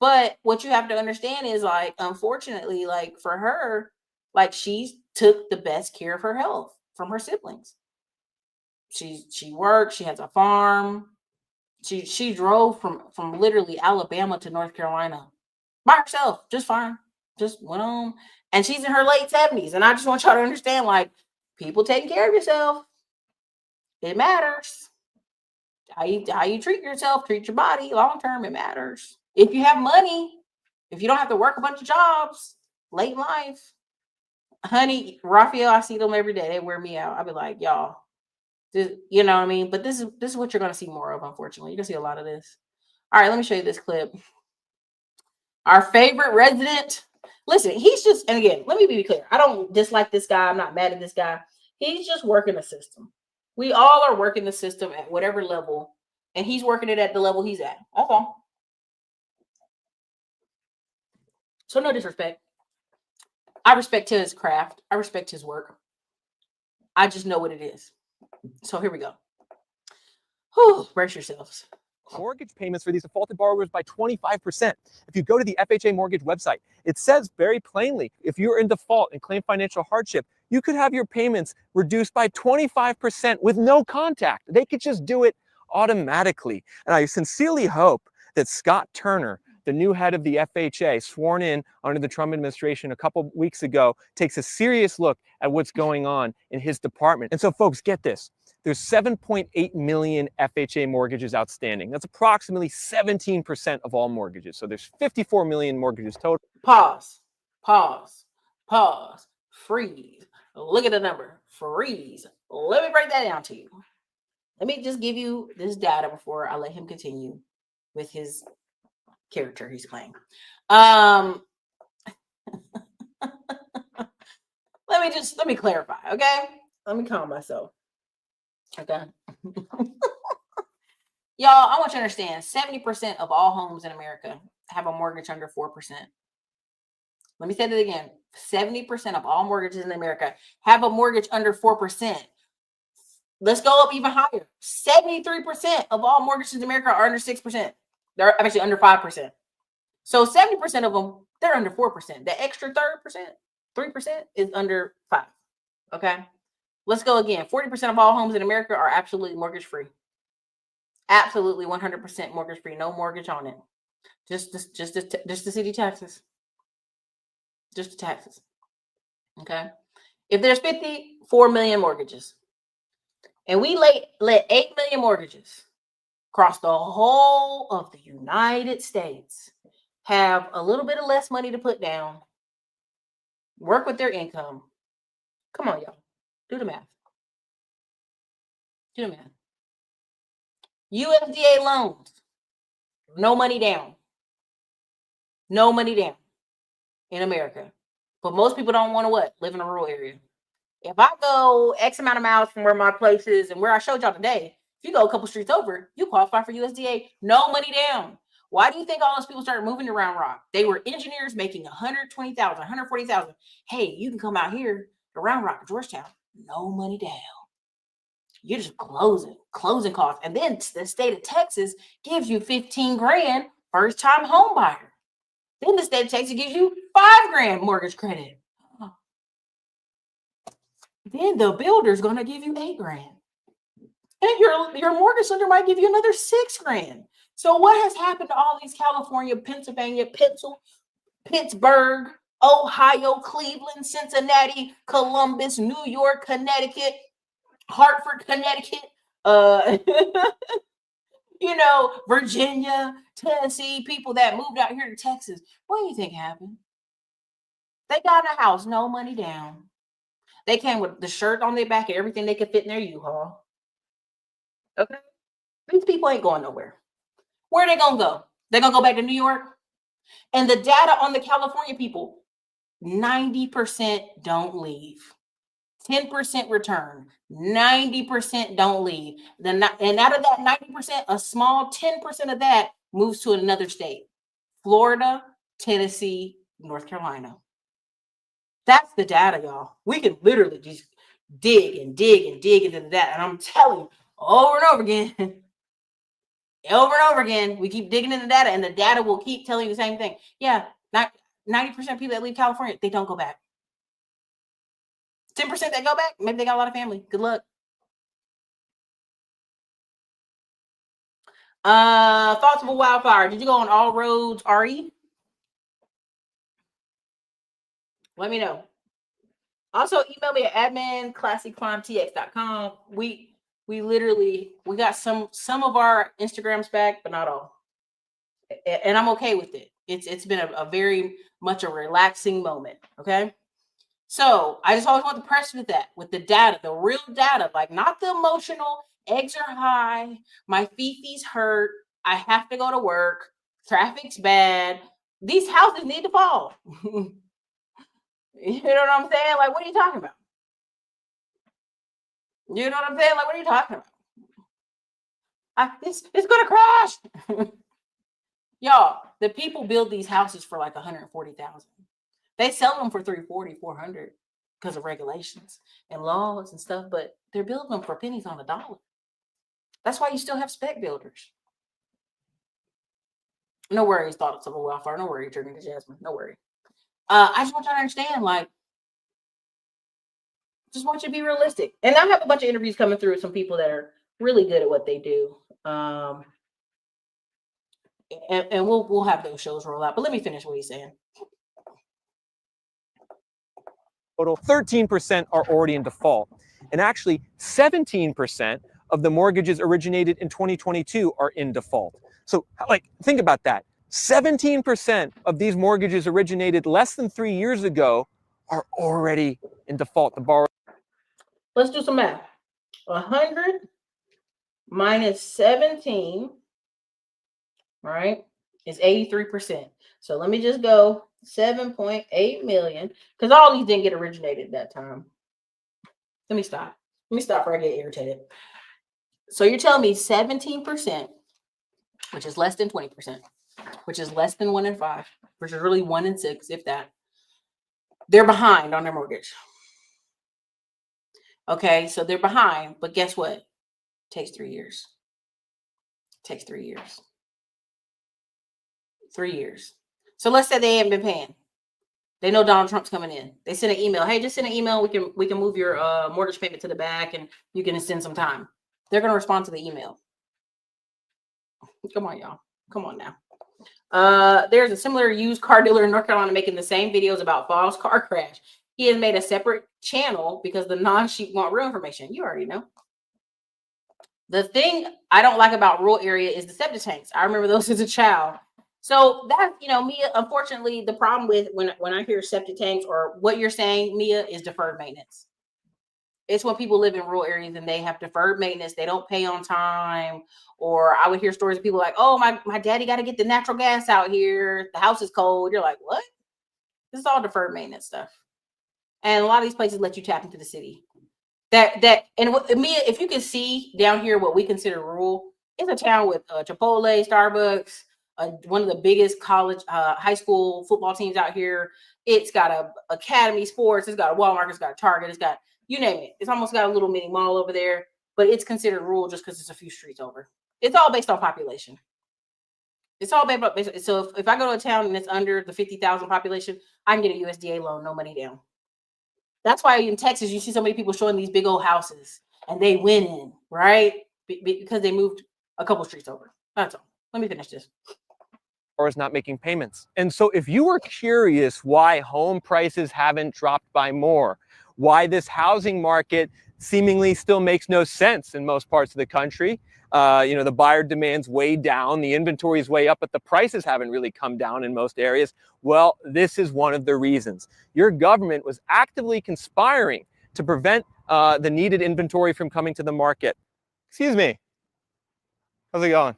But what you have to understand is, like, unfortunately, like, for her, like, she took the best care of her health from her siblings. She worked, she has a farm. She drove from literally Alabama to North Carolina by herself, just fine. Just went on. And she's in her late 70s. And I just want y'all to understand, like, people taking care of yourself, it matters. How you treat yourself, treat your body long term, it matters. If you have money, if you don't have to work a bunch of jobs late in life, honey, Raphael, I see them every day. They wear me out. I'll be like, y'all, you know what I mean? But this is what you're going to see more of, unfortunately. You're going to see a lot of this. All right, let me show you this clip. Our favorite resident. Listen, he's just, and again, let me be clear. I don't dislike this guy. I'm not mad at this guy. He's just working the system. We all are working the system at whatever level, and he's working it at the level he's at. That's all. So no disrespect. I respect his craft. I respect his work. I just know what it is. So here we go. Whew, brace yourselves. Mortgage payments for these defaulted borrowers by 25%. If you go to the FHA mortgage website, it says very plainly, if you're in default and claim financial hardship, you could have your payments reduced by 25% with no contact. They could just do it automatically. And I sincerely hope that Scott Turner, the new head of the FHA, sworn in under the Trump administration a couple weeks ago, takes a serious look at what's going on in his department. And so folks, get this. There's 7.8 million FHA mortgages outstanding. That's approximately 17% of all mortgages. So there's 54 million mortgages total. Pause, freeze. Look at the number, freeze. Let me break that down to you. Let me just give you this data before I let him continue with his character he's playing. Let me clarify, okay? Let me calm myself. Okay. Y'all, I want you to understand 70% of all homes in America have a mortgage under 4%. Let me say that again. 70% of all mortgages in America have a mortgage under 4%. Let's go up even higher. 73% of all mortgages in America are under 6%. They're actually under 5%. So 70% of them, they're under 4%. The extra 3% is under 5%. Okay. Let's go again. 40% of all homes in America are absolutely mortgage free. Absolutely 100% mortgage free. No mortgage on it. Just the city taxes. Just the taxes. Okay. If there's 54 million mortgages and we let 8 million mortgages across the whole of the United States have a little bit of less money to put down, work with their income. Come on, y'all. Do the math. Do the math. USDA loans, no money down. No money down in America. But most people don't want to what? Live in a rural area. If I go X amount of miles from where my place is and where I showed y'all today, if you go a couple streets over, you qualify for USDA. No money down. Why do you think all those people started moving to Round Rock? They were engineers making $120,000, $140,000. Hey, you can come out here to Round Rock, Georgetown. No money down. You're just closing costs. And then the state of Texas gives you 15 grand first time home buyer. Then the state of Texas gives you 5 grand mortgage credit. Then the builder's going to give you 8 grand. And your mortgage lender might give you another 6 grand. So what has happened to all these California, Pennsylvania, Pittsburgh, Ohio, Cleveland, Cincinnati, Columbus, New York, Connecticut, Hartford, Connecticut, Virginia, Tennessee, people that moved out here to Texas? What do you think happened? They got a house, no money down. They came with the shirt on their back and everything they could fit in their U-Haul. Okay? These people ain't going nowhere. Where are they going to go? They're going to go back to New York? And the data on the California people, 90% don't leave. 10% return. 90% don't leave. And out of that 90%, a small 10% of that moves to another state. Florida, Tennessee, North Carolina. That's the data, y'all. We can literally just dig into that. And I'm telling you, over and over again, we keep digging into data, and the data will keep telling you the same thing. Yeah, 90% of people that leave California, they don't go back. 10% that go back, maybe they got a lot of family. Good luck. Thoughts of a wildfire. Did you go on all roads, RE? Let me know. Also, email me at admin@classiccrimetx.com. We got some of our Instagrams back, but not all. And I'm okay with it. It's been a very much a relaxing moment. Okay. So I just always want to press with that, with the data, the real data, like not the emotional. Eggs are high. My fifi's hurt. I have to go to work. Traffic's bad. These houses need to fall. You know what I'm saying? Like, what are you talking about? You know what I'm saying? Like, what are you talking about? It's gonna crash. Y'all, the people build these houses for like 140,000. They sell them for 340, 400 because of regulations and laws and stuff, but they're building them for pennies on the dollar. That's why you still have spec builders. No worries, thoughts of a wildfire. No worry, turning to Jasmine. No worry. I just want you to understand, like, just want you to be realistic. And I have a bunch of interviews coming through with some people that are really good at what they do. And we'll have those shows roll out. But let me finish what he's saying. Total 13% are already in default. And actually, 17% of the mortgages originated in 2022 are in default. So, like, think about that. 17% of these mortgages originated less than 3 years ago are already in default. The borrower. Let's do some math. 100 minus 17, right, is 83%. So let me just go 7.8 million, because all these didn't get originated at that time. Let me stop before I get irritated. So you're telling me 17%, which is less than 20%, which is less than 1 in 5, which is really 1 in 6, if that, they're behind on their mortgage. Okay, so they're behind, but guess what? It takes 3 years. It takes 3 years. 3 years. So let's say they haven't been paying. They know Donald Trump's coming in. They send an email. Hey, just send an email. We can move your mortgage payment to the back, and you can extend some time. They're gonna respond to the email. Come on, y'all. Come on now. There's a similar used car dealer in North Carolina making the same videos about false car crash. He has made a separate channel because the non-sheep want real information. You already know. The thing I don't like about rural area is the septic tanks. I remember those as a child. So that, Mia, unfortunately, the problem with when I hear septic tanks or what you're saying, Mia, is deferred maintenance. It's when people live in rural areas and they have deferred maintenance. They don't pay on time. Or I would hear stories of people like, oh, my daddy got to get the natural gas out here. The house is cold. You're like, what? This is all deferred maintenance stuff. And a lot of these places let you tap into the city. Mia, if you can see down here what we consider rural, it's a town with Chipotle, Starbucks, one of the biggest college, high school football teams out here. It's got a Academy Sports. It's got a Walmart. It's got a Target. It's got, you name it. It's almost got a little mini mall over there, but it's considered rural just because it's a few streets over. It's all based on population. It's all based. So if I go to a town and it's under the 50,000 population, I can get a USDA loan, no money down. That's why in Texas, you see so many people showing these big old houses and they winning, right? Because they moved a couple streets over. That's all. Let me finish this. Or is not making payments. And so if you were curious why home prices haven't dropped by more, why this housing market seemingly still makes no sense in most parts of the country, the buyer demand's way down, the inventory is way up, but the prices haven't really come down in most areas. Well, this is one of the reasons. Your government was actively conspiring to prevent the needed inventory from coming to the market. Excuse me. How's it going?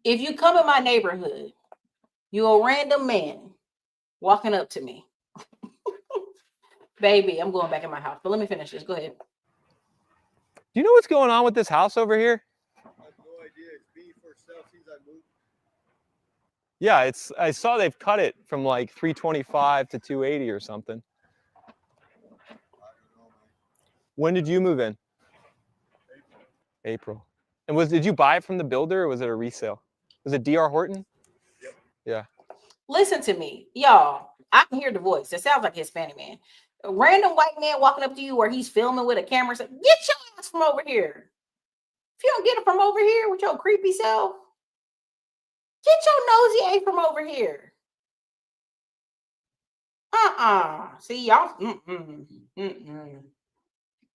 If you come in my neighborhood, you're a random man walking up to me. Baby, I'm going back in my house, but let me finish this. Go ahead. Do you know what's going on with this house over here? I have no idea. It's been for sale since I moved. Yeah, I saw they've cut it from like 325 to 280 or something. I don't know, man. When did you move in? April. And did you buy it from the builder or was it a resale? Was it DR Horton? Yep. Yeah. Listen to me, y'all. I can hear the voice. It sounds like a Hispanic man. A random white man walking up to you where he's filming with a camera saying, get your ass from over here. If you don't get it from over here with your creepy self, get your nosy ass from over here. See, y'all,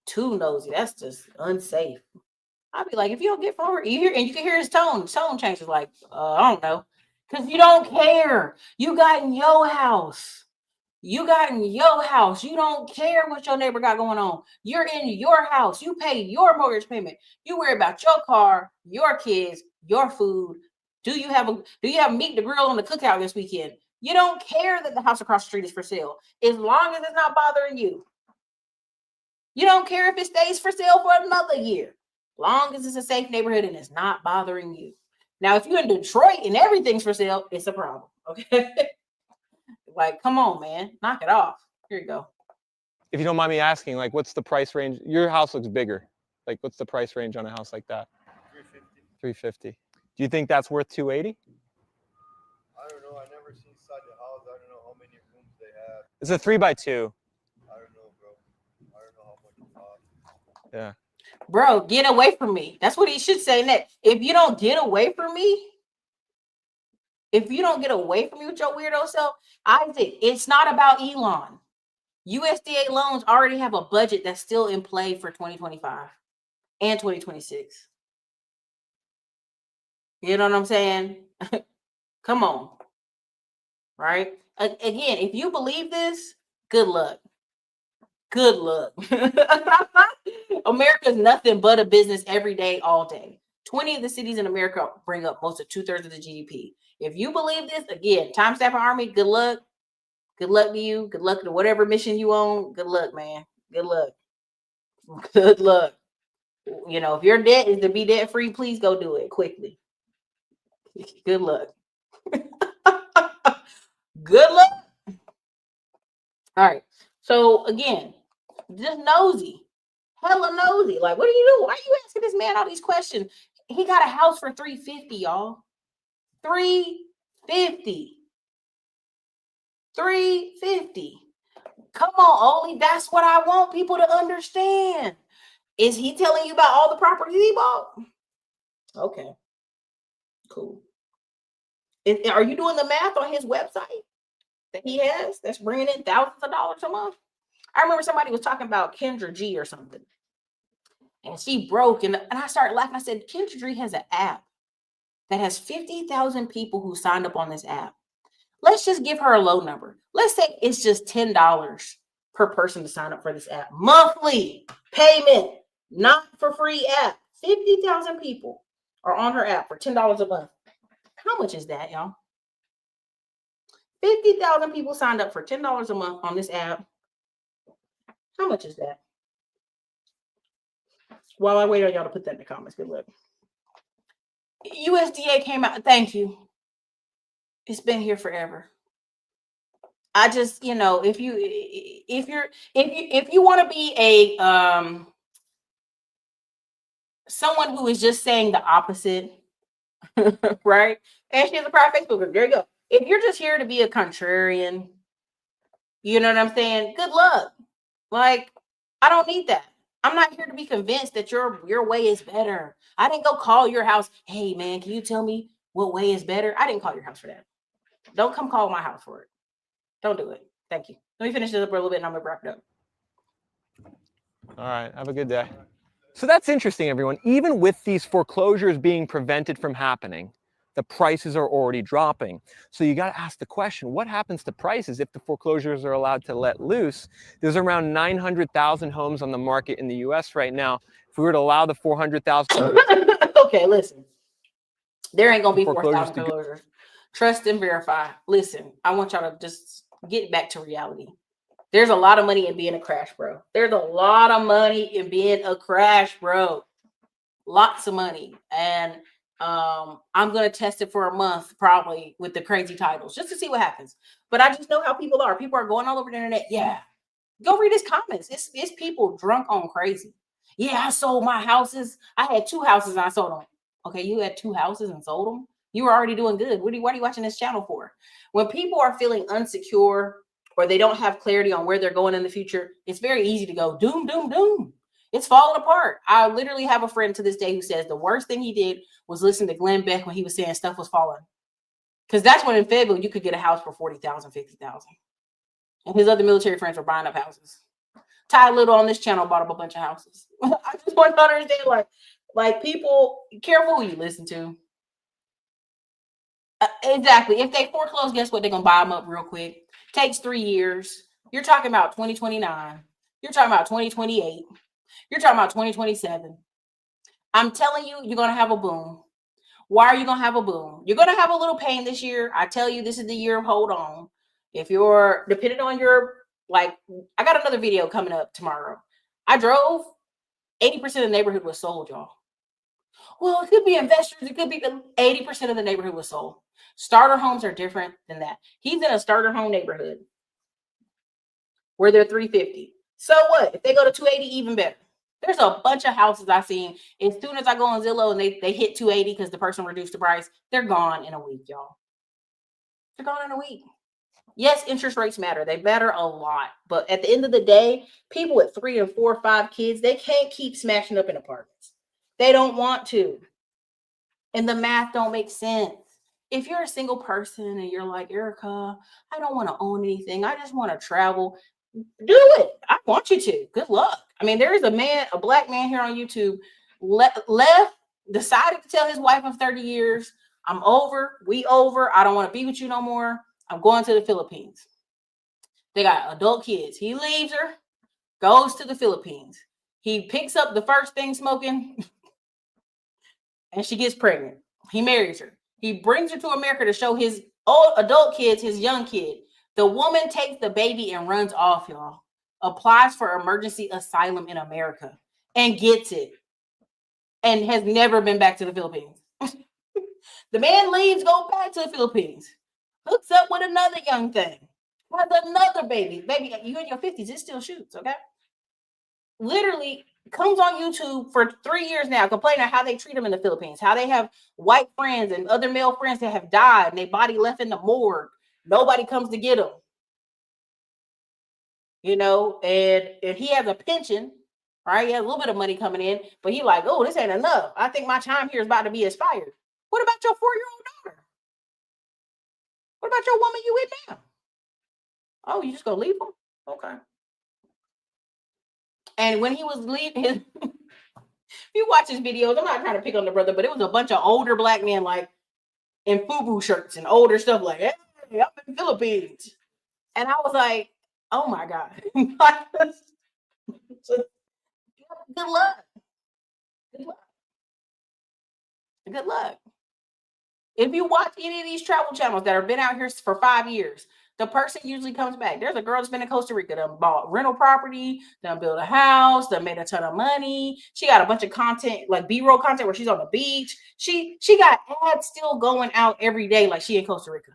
too nosy. That's just unsafe. I'd be like, if you don't get from over here, and you can hear his tone changes like, I don't know. Because you don't care. You got in your house. You got in your house. You don't care what your neighbor got going on. You're in your house. You pay your mortgage payment. You worry about your car, your kids, your food. Do you have meat to grill on the cookout this weekend? You don't care that the house across the street is for sale, as long as it's not bothering you. You don't care if it stays for sale for another year, long as it's a safe neighborhood and it's not bothering you. Now, if you're in Detroit and everything's for sale, it's a problem. Okay. Like, come on, man, knock it off. Here you go. If you don't mind me asking, like, what's the price range? Your house looks bigger. Like, what's the price range on a house like that? 350. Do you think that's worth 280? I don't know. I never seen inside the house. I don't know how many rooms they have. It's a 3x2. I don't know, bro. I don't know how much it costs. Yeah. Bro, get away from me. That's what he should say next. If you don't get away from me, with your weirdo self, Isaac, it's not about Elon. USDA loans already have a budget that's still in play for 2025 and 2026. You know what I'm saying? Come on. Right? Again, if you believe this, good luck. Good luck. America's nothing but a business every day, all day. 20 of the cities in America bring up most of 2/3 of the GDP. If you believe this, again, Time Stamper Army, good luck. Good luck to you. Good luck to whatever mission you own. Good luck, man. Good luck. Good luck. You know, if your debt is to be debt free, please go do it quickly. Good luck. Good luck. All right. So again, just nosy. Hella nosy. Like, what do you do? Why are you asking this man all these questions? He got a house for $350, y'all. $350. $350. Come on, Oli. That's what I want people to understand. Is he telling you about all the properties he bought? Okay. Cool. Are you doing the math on his website that he has that's bringing in thousands of dollars a month? I remember somebody was talking about Kendra G or something. And she broke. And I started laughing. I said, Kendra G has an app that has 50,000 people who signed up on this app. Let's just give her a low number. Let's say it's just $10 per person to sign up for this app. Monthly payment, not for free app. 50,000 people are on her app for $10 a month. How much is that, y'all? 50,000 people signed up for $10 a month on this app. How much is that? While I wait on y'all to put that in the comments, good luck. USDA came out. Thank you. It's been here forever. I just, you know, if you want to be a someone who is just saying the opposite, right? And she has a private Facebook group. There you go. If you're just here to be a contrarian, you know what I'm saying? Good luck. Like, I don't need that. I'm not here to be convinced that your way is better. I didn't go call your house. Hey man, can you tell me what way is better? I didn't call your house for that. Don't come call my house for it. Don't do it. Thank you. Let me finish this up a little bit and I'm gonna wrap it up. All right. Have a good day. So that's interesting, everyone. Even with these foreclosures being prevented from happening, the prices are already dropping. So you got to ask the question, what happens to prices if the foreclosures are allowed to let loose? There's around 900,000 homes on the market in the US right now. If we were to allow the 400,000... Okay, listen. There ain't going to be 4,000 foreclosures. Trust and verify. Listen, I want y'all to just get back to reality. There's a lot of money in being a crash, bro. There's a lot of money in being a crash, bro. Lots of money. And I'm going to test it for a month, probably with the crazy titles, just to see what happens. But I just know how people are. People are going all over the internet. Yeah. Go read his comments. It's people drunk on crazy. Yeah, I sold my houses. I had 2 houses and I sold them. Okay, you had 2 houses and sold them? You were already doing good. What are you watching this channel for? When people are feeling insecure or they don't have clarity on where they're going in the future, it's very easy to go doom, doom, doom. It's falling apart. I literally have a friend to this day who says the worst thing he did was listen to Glenn Beck when he was saying stuff was falling. Because that's when in Fayetteville you could get a house for $40,000, $50,000. And his other military friends were buying up houses. Ty Little on this channel bought up a bunch of houses. I just want to understand, like people, careful who you listen to. Exactly. If they foreclose, guess what? They're going to buy them up real quick. Takes 3 years. You're talking about 2029. You're talking about 2028. You're talking about 2027. I'm telling you, you're going to have a boom. Why are you going to have a boom? You're going to have a little pain this year. I tell you, this is the year of hold on. If you're depending on your, like, I got another video coming up tomorrow. I drove, 80% of the neighborhood was sold, y'all. Well, it could be investors. It could be 80% of the neighborhood was sold. Starter homes are different than that. He's in a starter home neighborhood where they're 350. So what? If they go to 280, even better. There's a bunch of houses I've seen. As soon as I go on Zillow and they hit 280 because the person reduced the price, they're gone in a week, y'all. They're gone in a week. Yes, interest rates matter. They matter a lot. But at the end of the day, people with 3 and 4 or 5 kids, they can't keep smashing up in apartments. They don't want to. And the math don't make sense. If you're a single person and you're like, Erica, I don't want to own anything. I just want to travel. Do it. I want you to. Good luck. I mean, there is a black man here on YouTube, left, decided to tell his wife of 30 years, I'm over, I don't want to be with you no more. I'm going to the Philippines. They got adult kids. He leaves her, goes to the Philippines. He picks up the first thing smoking, and she gets pregnant. He marries her. He brings her to America to show his old adult kids, his young kid. The woman takes the baby and runs off, y'all. Applies for emergency asylum in America and gets it. And has never been back to the Philippines. The man leaves, goes back to the Philippines. Hooks up with another young thing. Has another baby. Baby, you in your 50s, it still shoots, okay? Literally comes on YouTube for 3 years now, complaining how they treat them in the Philippines, how they have white friends and other male friends that have died and their body left in the morgue. Nobody comes to get them. You know, and he has a pension, right? He has a little bit of money coming in, but he like, oh, this ain't enough. I think my time here is about to be expired. What about your 4-year-old daughter? What about your woman you with now? Oh, you just gonna leave them? Okay. And when he was leaving, if you watch his videos, I'm not trying to pick on the brother, but it was a bunch of older black men like in FUBU shirts and older stuff like, hey, I'm in the Philippines. And I was like, oh my God. So, good luck. Good luck. Good luck. If you watch any of these travel channels that have been out here for 5 years, the person usually comes back. There's a girl that's been in Costa Rica that bought rental property, done built a house, done made a ton of money. She got a bunch of content, like B-roll content where she's on the beach. She got ads still going out every day like she in Costa Rica.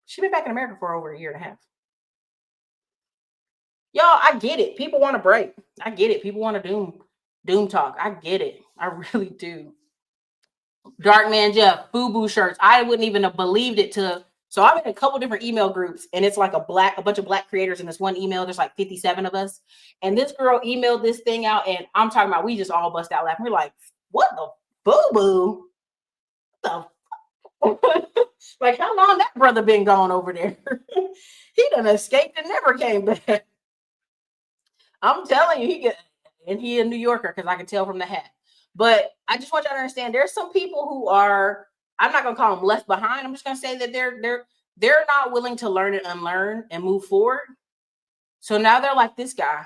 She been back in America for over 1.5 years. Y'all, I get it. People want to break. I get it. People want to doom talk. I get it. I really do. Dark Man Jeff, FUBU shirts. I wouldn't even have believed it so I'm in a couple different email groups, and it's like a bunch of black creators in this one email. There's like 57 of us. And this girl emailed this thing out, and I'm talking about, we just all bust out laughing. We're like, what the boo-boo? Like, how long that brother been gone over there? He done escaped and never came back. I'm telling you, he a New Yorker, because I can tell from the hat. But I just want you to understand, there's some people who are, I'm not gonna call them left behind. I'm just gonna say that they're not willing to learn and unlearn and move forward. So now they're like this guy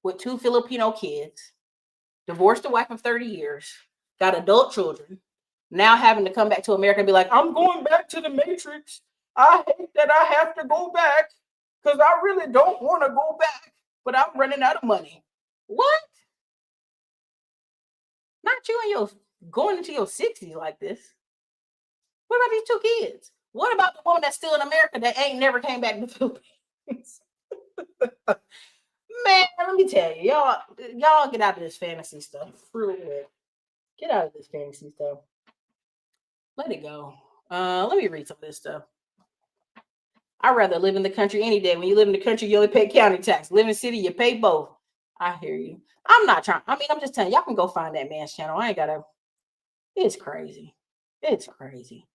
with 2 Filipino kids, divorced a wife of 30 years, got adult children, now having to come back to America and be like, I'm going back to the Matrix. I hate that I have to go back because I really don't want to go back, but I'm running out of money. What? Not you and your going into your 60s like this. What about these 2 kids? What about the woman that's still in America that ain't never came back to the Philippines? Man, let me tell you, y'all get out of this fantasy stuff. Real quick. Get out of this fantasy stuff. Let it go. Let me read some of this stuff. I'd rather live in the country any day. When you live in the country, you only pay county tax. Live in the city, you pay both. I hear you. I'm not trying. I mean, I'm just telling you, y'all can go find that man's channel. I ain't gotta. It's crazy. It's crazy.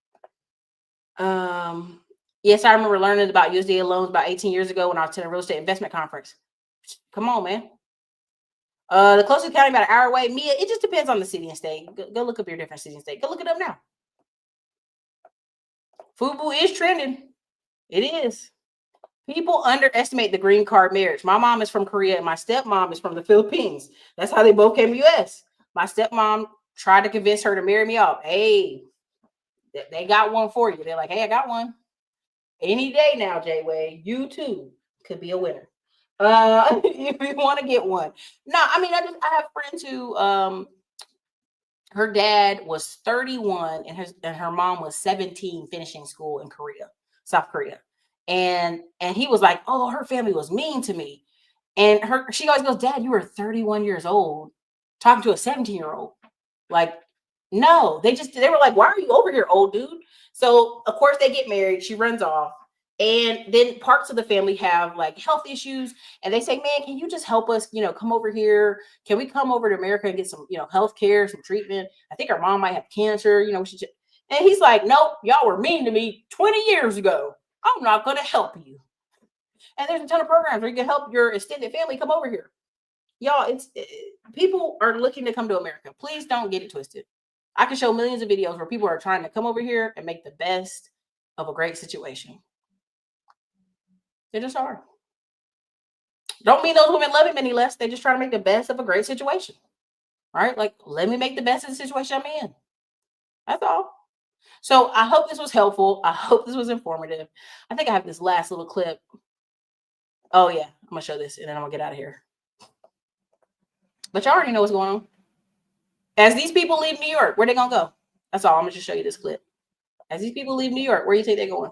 Yes, I remember learning about USDA loans about 18 years ago when I was at a real estate investment conference. Come on, man. The closest county about an hour away. Mia, it just depends on the city and state. Go look up your different city and state. Go look it up now. FUBU is trending. It is. People underestimate the green card marriage. My mom is from Korea and my stepmom is from the Philippines. That's how they both came to the US. My stepmom tried to convince her to marry me off. Hey, they got one for you. They're like, hey, I got one. Any day now, J-Way, you too could be a winner. If you want to get one. No, I mean, I have friends who her dad was 31 and her mom was 17 finishing school in Korea, South Korea. And he was like, oh, her family was mean to me. And she always goes, Dad, you were 31 years old talking to a 17-year-old. Like, no, they were like, why are you over here, old dude? So of course they get married. She runs off. And then parts of the family have like health issues. And they say, man, can you just help us, come over here? Can we come over to America and get some, health care, some treatment? I think our mom might have cancer, and he's like, nope, y'all were mean to me 20 years ago. I'm not going to help you. And there's a ton of programs where you can help your extended family come over here. Y'all, people are looking to come to America. Please don't get it twisted. I can show millions of videos where people are trying to come over here and make the best of a great situation. They just are. Don't mean those women love him any less. They just try to make the best of a great situation. All right? Like, let me make the best of the situation I'm in. That's all. So I hope this was helpful. I hope this was informative. I think I have this last little clip. Oh, yeah. I'm going to show this and then I'm going to get out of here. But y'all already know what's going on. As these people leave New York, where they going to go? That's all. I'm going to just show you this clip. As these people leave New York, where do you think they're going?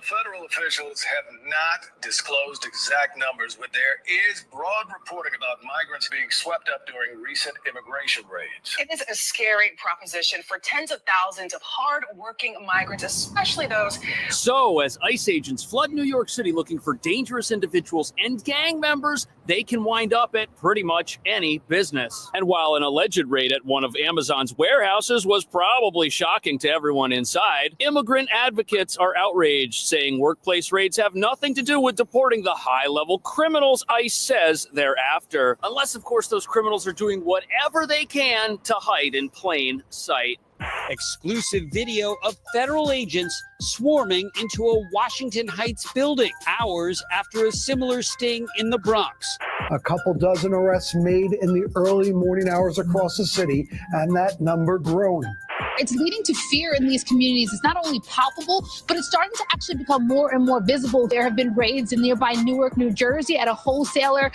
Federal officials have not disclosed exact numbers, but there is broad reporting about migrants being swept up during recent immigration raids. It is a scary proposition for tens of thousands of hard-working migrants, especially those. So, as ICE agents flood New York City looking for dangerous individuals and gang members, they can wind up at pretty much any business. And while an alleged raid at one of Amazon's warehouses was probably shocking to everyone inside, immigrant advocates are outraged, saying workplace raids have nothing to do with deporting the high-level criminals ICE says they're after. Unless, of course, those criminals are doing whatever they can to hide in plain sight. Exclusive video of federal agents swarming into a Washington Heights building hours after a similar sting in the Bronx. A couple dozen arrests made in the early morning hours across the city, and that number growing. It's leading to fear in these communities. It's not only palpable, but it's starting to actually become more and more visible. There have been raids in nearby Newark, New Jersey at a wholesaler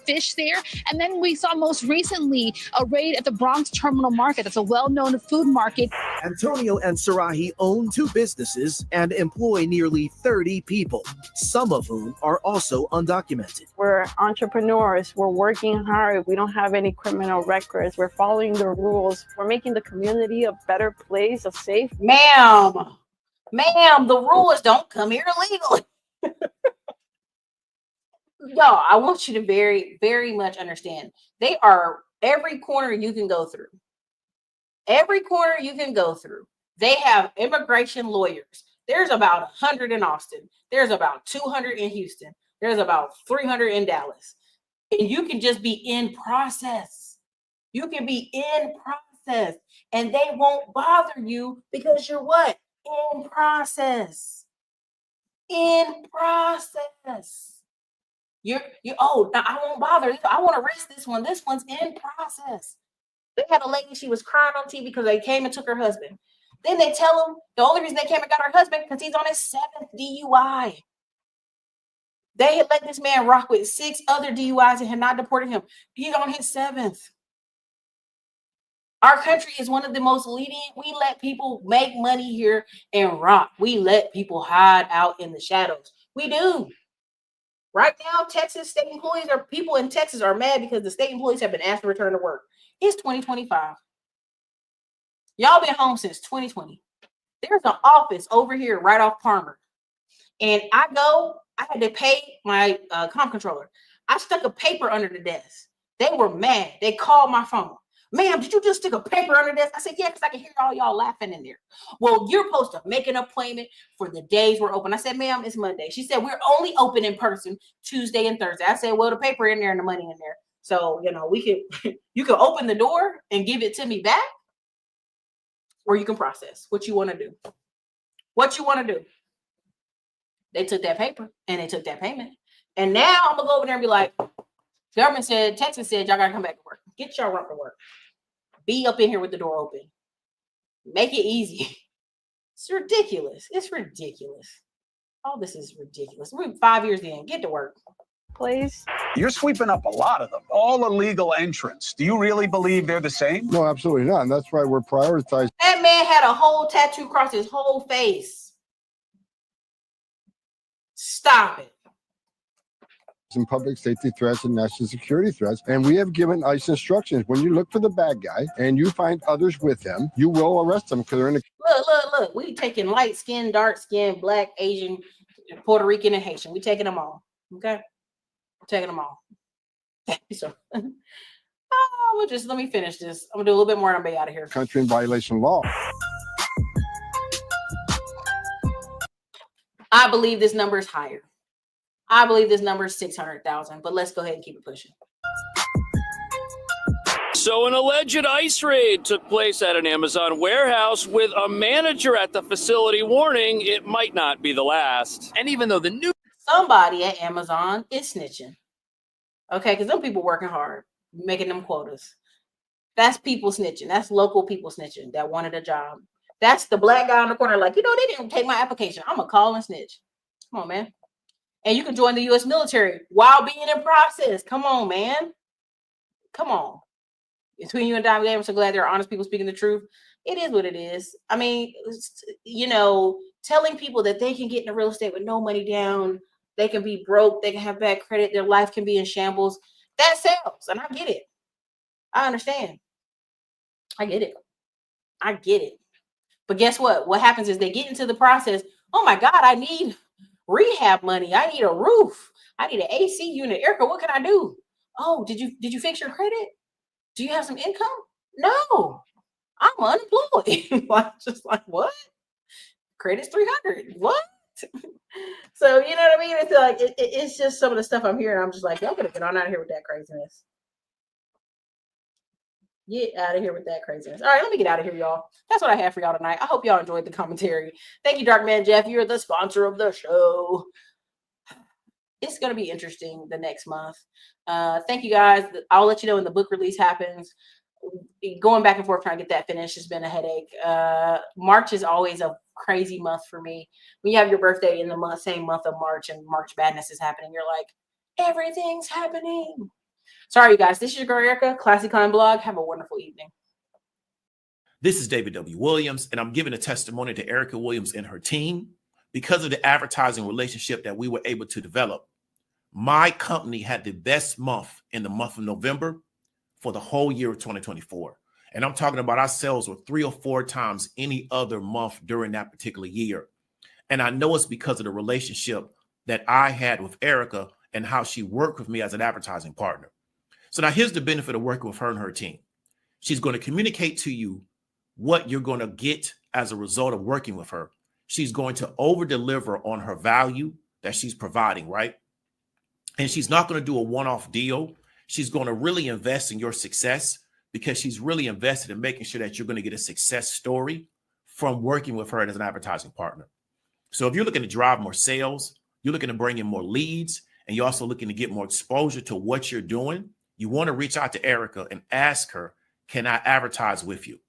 fish there. And then we saw most recently a raid at the Bronx Terminal Market. That's a well-known food market. Antonio and Sarahi own 2 businesses and employ nearly 30 people, some of whom are also undocumented. We're entrepreneurs. We're working hard. We don't have any criminal records. We're following the rules. We're making the community a better place, a safe. Ma'am, the rule is don't come here illegally. Y'all, I want you to very, very much understand. They are every corner you can go through. Every corner you can go through. They have immigration lawyers. There's about 100 in Austin. There's about 200 in Houston. There's about 300 in Dallas. And you can just be in process. You can be in process. And they won't bother you because you're what? In process. In process. Now I won't bother. I want to risk this one. This one's in process. They had a lady, she was crying on TV because they came and took her husband. Then they tell them the only reason they came and got her husband because he's on his 7th DUI. They had let this man rock with 6 other DUIs and had not deported him. He's on his 7th. Our country is one of the most lenient. We let people make money here and rock. We let people hide out in the shadows. We do. Right now, Texas state employees or people in Texas are mad because the state employees have been asked to return to work. It's 2025. Y'all been home since 2020. There's an office over here right off Palmer. And I had to pay my comp controller. I stuck a paper under the desk. They were mad. They called my phone. Ma'am, did you just stick a paper under the desk? I said, yeah, because I can hear all y'all laughing in there. Well, you're supposed to make an appointment for the days we're open. I said, ma'am, it's Monday. She said, we're only open in person Tuesday and Thursday. I said, well, the paper in there and the money in there. So, you can open the door and give it to me back, or you can process what you want to do. What you want to do. They took that paper and they took that payment. And now I'm gonna go over there and be like, government said, Texas said, y'all gotta come back to work. Get y'all rump to work. Be up in here with the door open. Make it easy. It's ridiculous. It's ridiculous. All this is ridiculous. We're 5 years in. Get to work. Please. You're sweeping up a lot of them, all illegal entrants. Do you really believe they're the same? No, absolutely not. And that's why we're prioritizing. That man had a whole tattoo across his whole face. Stop it. Some public safety threats and national security threats. And we have given ICE instructions. When you look for the bad guy and you find others with them, you will arrest them because they're in a... Look. We taking light skin, dark skin, black, Asian, Puerto Rican, and Haitian. We taking them all. Okay? We're taking them all. So, let me finish this. I'm gonna do a little bit more and I'm gonna be out of here. Country in violation of law. I believe this number is higher. I believe this number is 600,000, but let's go ahead and keep it pushing. So an alleged ICE raid took place at an Amazon warehouse with a manager at the facility warning it might not be the last. And even though the new somebody at Amazon is snitching. Okay, because them people working hard, making them quotas. That's people snitching. That's local people snitching that wanted a job. That's the black guy in the corner like, they didn't take my application. I'm going to call and snitch. Come on, man. And you can join the U.S. military while being in process. Come on, man. Come on. Between you and Diamond, I'm so glad there are honest people speaking the truth. It is what it is. I mean, telling people that they can get into real estate with no money down, they can be broke, they can have bad credit, their life can be in shambles. That sells, and I get it. I understand. I get it. But guess what? What happens is they get into the process. Oh my God, I need rehab money. I need a roof. I need an AC unit. Erica, what can I do? Oh, did you fix your credit? Do you have some income? No, I'm unemployed. like what? Credit's 300. What? So you know what I mean? It's like it's just some of the stuff I'm hearing. I'm just like, y'all gotta get on out of here with that craziness. Get out of here with that craziness. All right, let me get out of here, y'all. That's what I have for y'all tonight. I hope y'all enjoyed the commentary. Thank you, Dark Man Jeff. You're the sponsor of the show. It's going to be interesting the next month. Thank you, guys. I'll let you know when the book release happens. Going back and forth trying to get that finished has been a headache. March is always a crazy month for me. When you have your birthday in the same month of March and March Madness is happening, you're like, everything's happening. Sorry, you guys. This is your girl, Erica, Classy Climb Blog. Have a wonderful evening. This is David W. Williams, and I'm giving a testimony to Erica Williams and her team. Because of the advertising relationship that we were able to develop, my company had the best month in the month of November for the whole year of 2024. And I'm talking about our sales were 3 or 4 times any other month during that particular year. And I know it's because of the relationship that I had with Erica and how she worked with me as an advertising partner. So now here's the benefit of working with her and her team. She's going to communicate to you what you're going to get as a result of working with her. She's going to over-deliver on her value that she's providing, right? And she's not going to do a one-off deal. She's going to really invest in your success because she's really invested in making sure that you're going to get a success story from working with her as an advertising partner. So if you're looking to drive more sales, you're looking to bring in more leads, and you're also looking to get more exposure to what you're doing, you want to reach out to Erica and ask her, can I advertise with you?